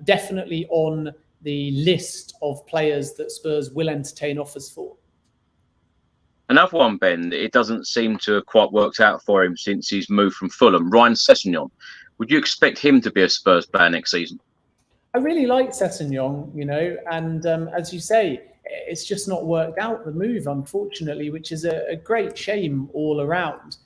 definitely on the list of players that Spurs will entertain offers for. Another one, Ben, it doesn't seem to have quite worked out for him since he's moved from Fulham. Ryan Sessegnon. Would you expect him to be a Spurs player next season? I really like Sessegnon, and as you say, it's just not worked out, the move, unfortunately, which is a great shame all around.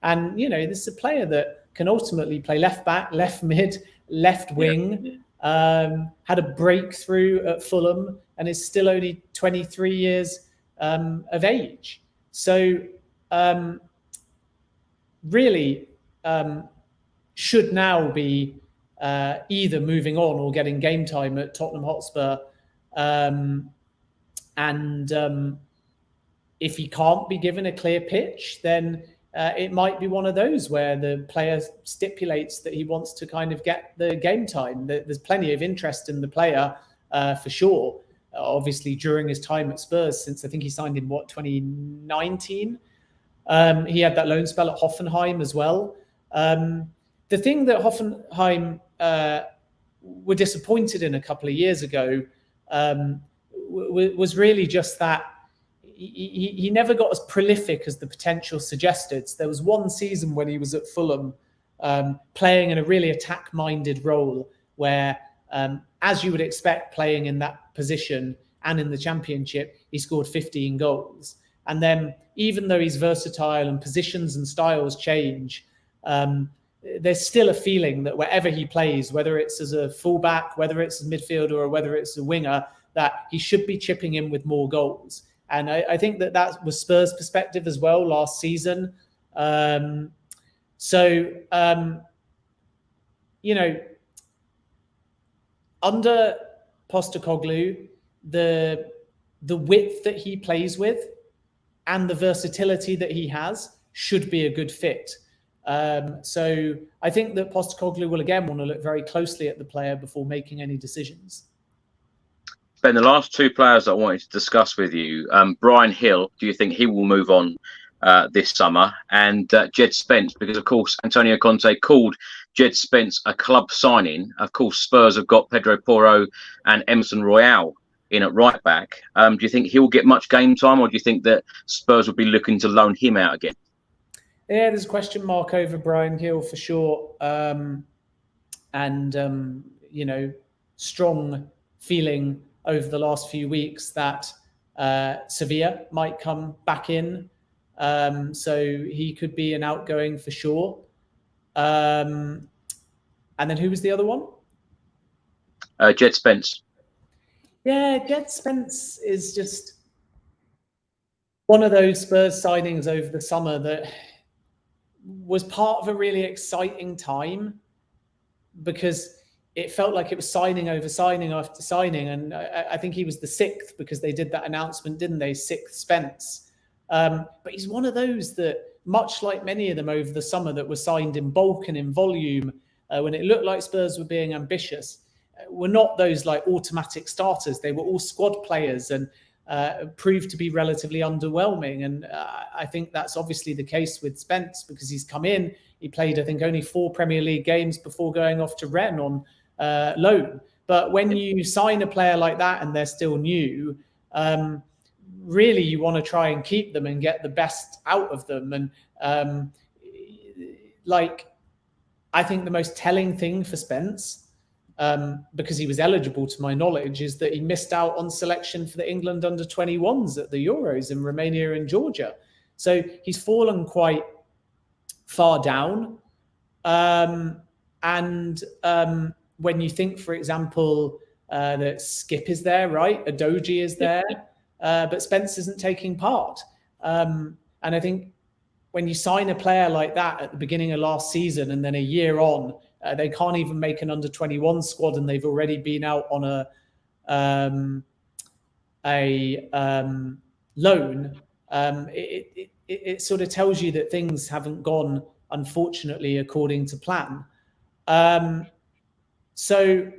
And, this is a player that can ultimately play left back, left mid, left wing, had a breakthrough at Fulham and is still only 23 years of age. So really should now be either moving on or getting game time at Tottenham Hotspur. And if he can't be given a clear pitch, then it might be one of those where the player stipulates that he wants to kind of get the game time. There's plenty of interest in the player for sure. Obviously, during his time at Spurs, since I think he signed in 2019, he had that loan spell at Hoffenheim as well. The thing that Hoffenheim were disappointed in a couple of years ago was really just that he never got as prolific as the potential suggested. There was one season when he was at Fulham playing in a really attack-minded role where, as you would expect, playing in that position and in the Championship, he scored 15 goals. And then even though he's versatile and positions and styles change, there's still a feeling that wherever he plays, whether it's as a fullback, whether it's a midfielder or whether it's a winger, that he should be chipping in with more goals. And I think that was Spurs' perspective as well last season. Under Postecoglou, the width that he plays with and the versatility that he has should be a good fit. So I think that Postecoglou will again want to look very closely at the player before making any decisions. Ben, the last two players I wanted to discuss with you, Bryan Gil, do you think he will move on this summer? And Jed Spence, because of course Antonio Conte called Jed Spence a club signing. Of course, Spurs have got Pedro Porro and Emerson Royal in at right back. Do you think he'll get much game time, or do you think that Spurs will be looking to loan him out again? Yeah, there's a question mark over Bryan Gil for sure. Strong feeling over the last few weeks that Sevilla might come back in. So he could be an outgoing for sure. And then who was the other one? Jed Spence. Yeah, Jed Spence is just one of those Spurs signings over the summer that was part of a really exciting time, because it felt like it was signing over signing after signing. And I think he was the sixth, because they did that announcement, didn't they? Sixth Spence. But he's one of those that, much like many of them over the summer that were signed in bulk and in volume, when it looked like Spurs were being ambitious, were not those like automatic starters. They were all squad players and proved to be relatively underwhelming. And I think that's obviously the case with Spence, because he's come in, he played, I think, only 4 Premier League games before going off to Rennes on loan. But when you sign a player like that and they're still new, really you want to try and keep them and get the best out of them. And I think the most telling thing for Spence, because he was eligible to my knowledge, is that he missed out on selection for the England under-21s at the Euros in Romania and Georgia. So he's fallen quite far down. When you think, for example, that Skip is there, right? Adoji is there, but Spence isn't taking part. And I think when you sign a player like that at the beginning of last season, and then a year on, they can't even make an under-21 squad, and they've already been out on a loan. It sort of tells you that things haven't gone, unfortunately, according to plan. So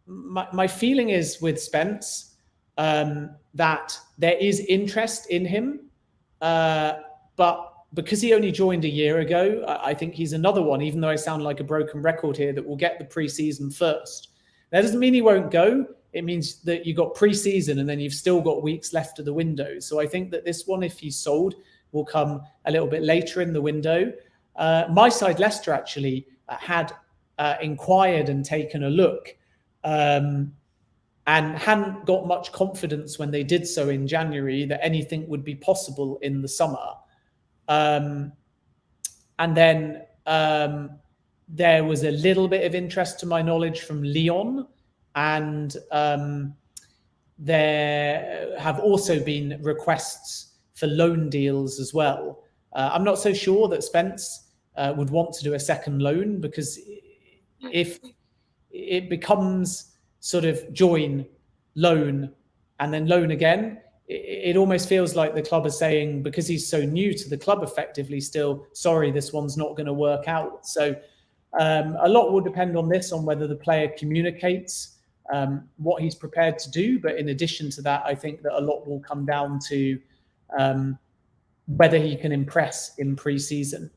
my feeling is with Spence that there is interest in him, but because he only joined a year ago, I think he's another one, even though I sound like a broken record here, that will get the pre-season first. That doesn't mean he won't go. It means that you got pre-season and then you've still got weeks left of the window. So I think that this one, if he's sold, will come a little bit later in the window. My side, Leicester, actually had inquired and taken a look, and hadn't got much confidence when they did so in January that anything would be possible in the summer. And then there was a little bit of interest, to my knowledge, from Lyon, and there have also been requests for loan deals as well. I'm not so sure that Spence would want to do a second loan, because if it becomes sort of join, loan, and then loan again, it almost feels like the club is saying, because he's so new to the club effectively still, sorry, this one's not going to work out. So a lot will depend on this, on whether the player communicates what he's prepared to do. But in addition to that, I think that a lot will come down to whether he can impress in pre-season.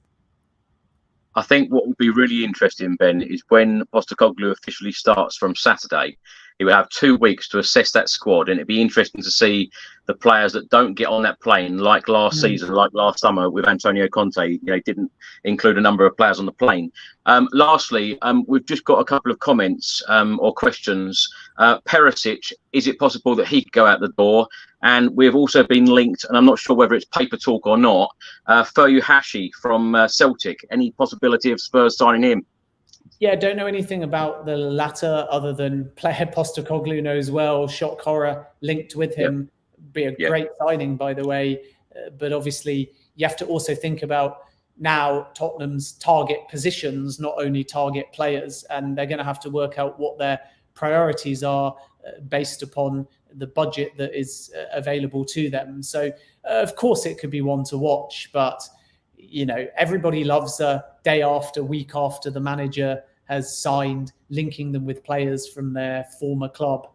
I think what would be really interesting, Ben, is when Postecoglou officially starts from Saturday, he will have 2 weeks to assess that squad, and it'd be interesting to see the players that don't get on that plane, like last season, like last summer with Antonio Conte. You know, didn't include a number of players on the plane. Lastly, we've just got a couple of comments or questions. Perisic, is it possible that he could go out the door? And we've also been linked, and I'm not sure whether it's paper talk or not, Furuhashi from Celtic. Any possibility of Spurs signing him? Yeah, I don't know anything about the latter other than player Postecoglou knows well. Shock horror linked with him. Be a great signing, by the way. But obviously, you have to also think about now Tottenham's target positions, not only target players, and they're going to have to work out what their priorities are based upon the budget that is available to them. So, of course, it could be one to watch, but you know, everybody loves a day after, week after the manager has signed, linking them with players from their former club.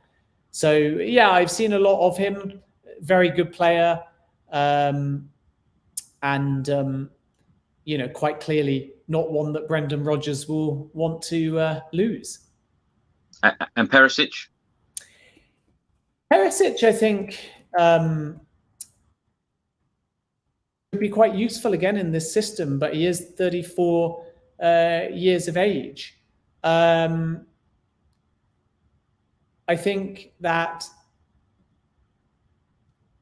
So, yeah, I've seen a lot of him. Very good player. You know, quite clearly not one that Brendan Rodgers will want to lose. And Perisic? Perisic, I think, would be quite useful again in this system, but he is 34 years of age. I think that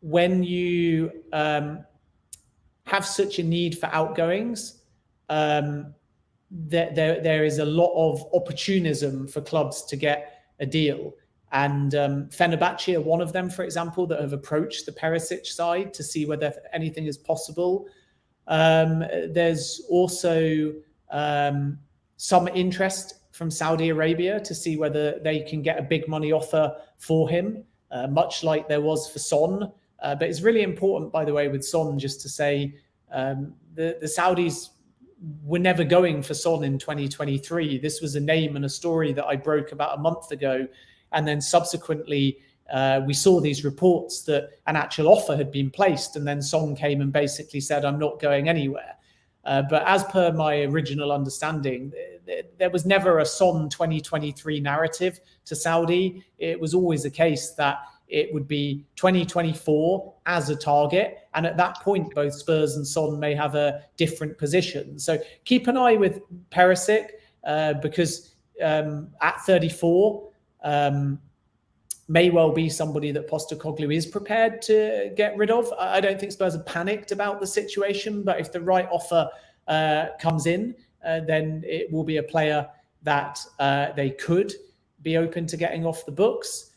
when you have such a need for outgoings, there is a lot of opportunism for clubs to get a deal. And Fenerbahce are one of them, for example, that have approached the Perisic side to see whether anything is possible. There's also some interest from Saudi Arabia to see whether they can get a big money offer for him, much like there was for Son. But it's really important, by the way, with Son, just to say the Saudis were never going for Son in 2023. This was a name and a story that I broke about a month ago. And then subsequently, we saw these reports that an actual offer had been placed. And then Son came and basically said, I'm not going anywhere. But as per my original understanding, there was never a Son 2023 narrative to Saudi. It was always a case that it would be 2024 as a target. And at that point, both Spurs and Son may have a different position. So keep an eye with Perisic because at 34, may well be somebody that Postecoglou is prepared to get rid of. I don't think Spurs are panicked about the situation, but if the right offer comes in, then it will be a player that they could be open to getting off the books.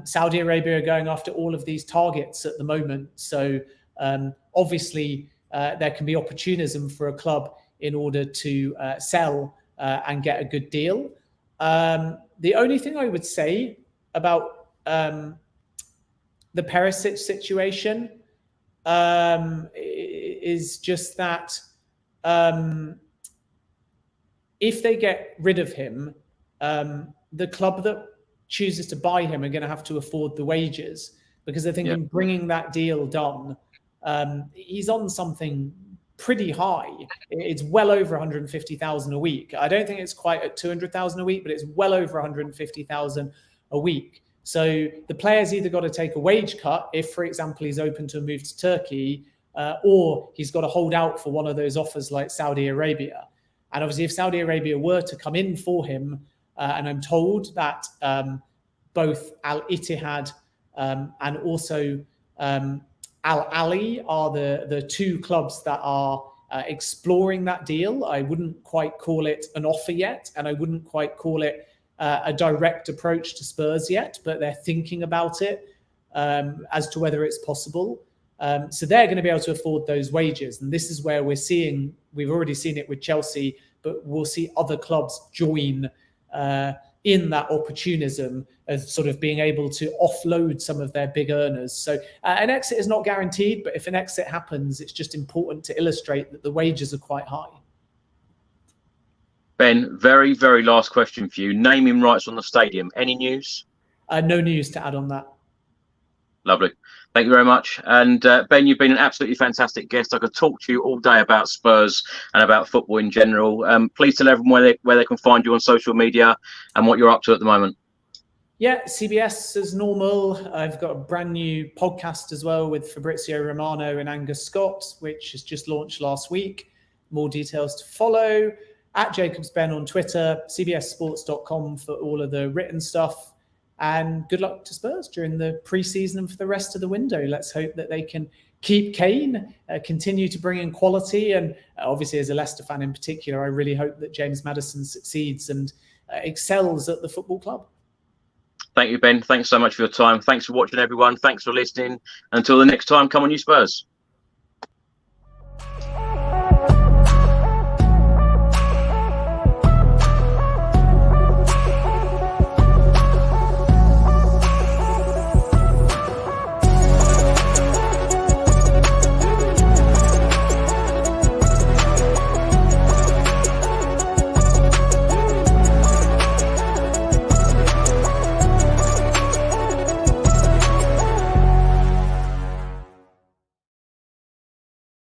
Saudi Arabia are going after all of these targets at the moment. So obviously there can be opportunism for a club in order to sell and get a good deal. The only thing I would say about the Perisic situation is just that if they get rid of him, the club that chooses to buy him are going to have to afford the wages, because I think in bringing that deal done, he's on something pretty high. It's well over 150,000 a week. I don't think it's quite at 200,000 a week, but it's well over 150,000 a week. So the player's either got to take a wage cut if, for example, he's open to a move to Turkey, or he's got to hold out for one of those offers like Saudi Arabia. And obviously, if Saudi Arabia were to come in for him, and I'm told that both Al Ittihad and also Al Ahly are the two clubs that are exploring that deal. I wouldn't quite call it an offer yet, and I wouldn't quite call it a direct approach to Spurs yet, but they're thinking about it as to whether it's possible. So they're going to be able to afford those wages. And this is where we've already seen it with Chelsea, but we'll see other clubs join in that opportunism of sort of being able to offload some of their big earners. So an exit is not guaranteed, but if an exit happens, it's just important to illustrate that the wages are quite high. Ben, very, very last question for you. Naming rights on the stadium. Any news? No news to add on that. Lovely. Thank you very much. And Ben, you've been an absolutely fantastic guest. I could talk to you all day about Spurs and about football in general. Please tell everyone where they can find you on social media and what you're up to at the moment. Yeah, CBS as normal. I've got a brand new podcast as well with Fabrizio Romano and Angus Scott, which has just launched last week. More details to follow. At JacobsBen on Twitter, cbssports.com for all of the written stuff. And good luck to Spurs during the pre-season and for the rest of the window. Let's hope that they can keep Kane, continue to bring in quality. And obviously, as a Leicester fan in particular, I really hope that James Maddison succeeds and excels at the football club. Thank you, Ben. Thanks so much for your time. Thanks for watching, everyone. Thanks for listening. Until the next time, come on, you Spurs.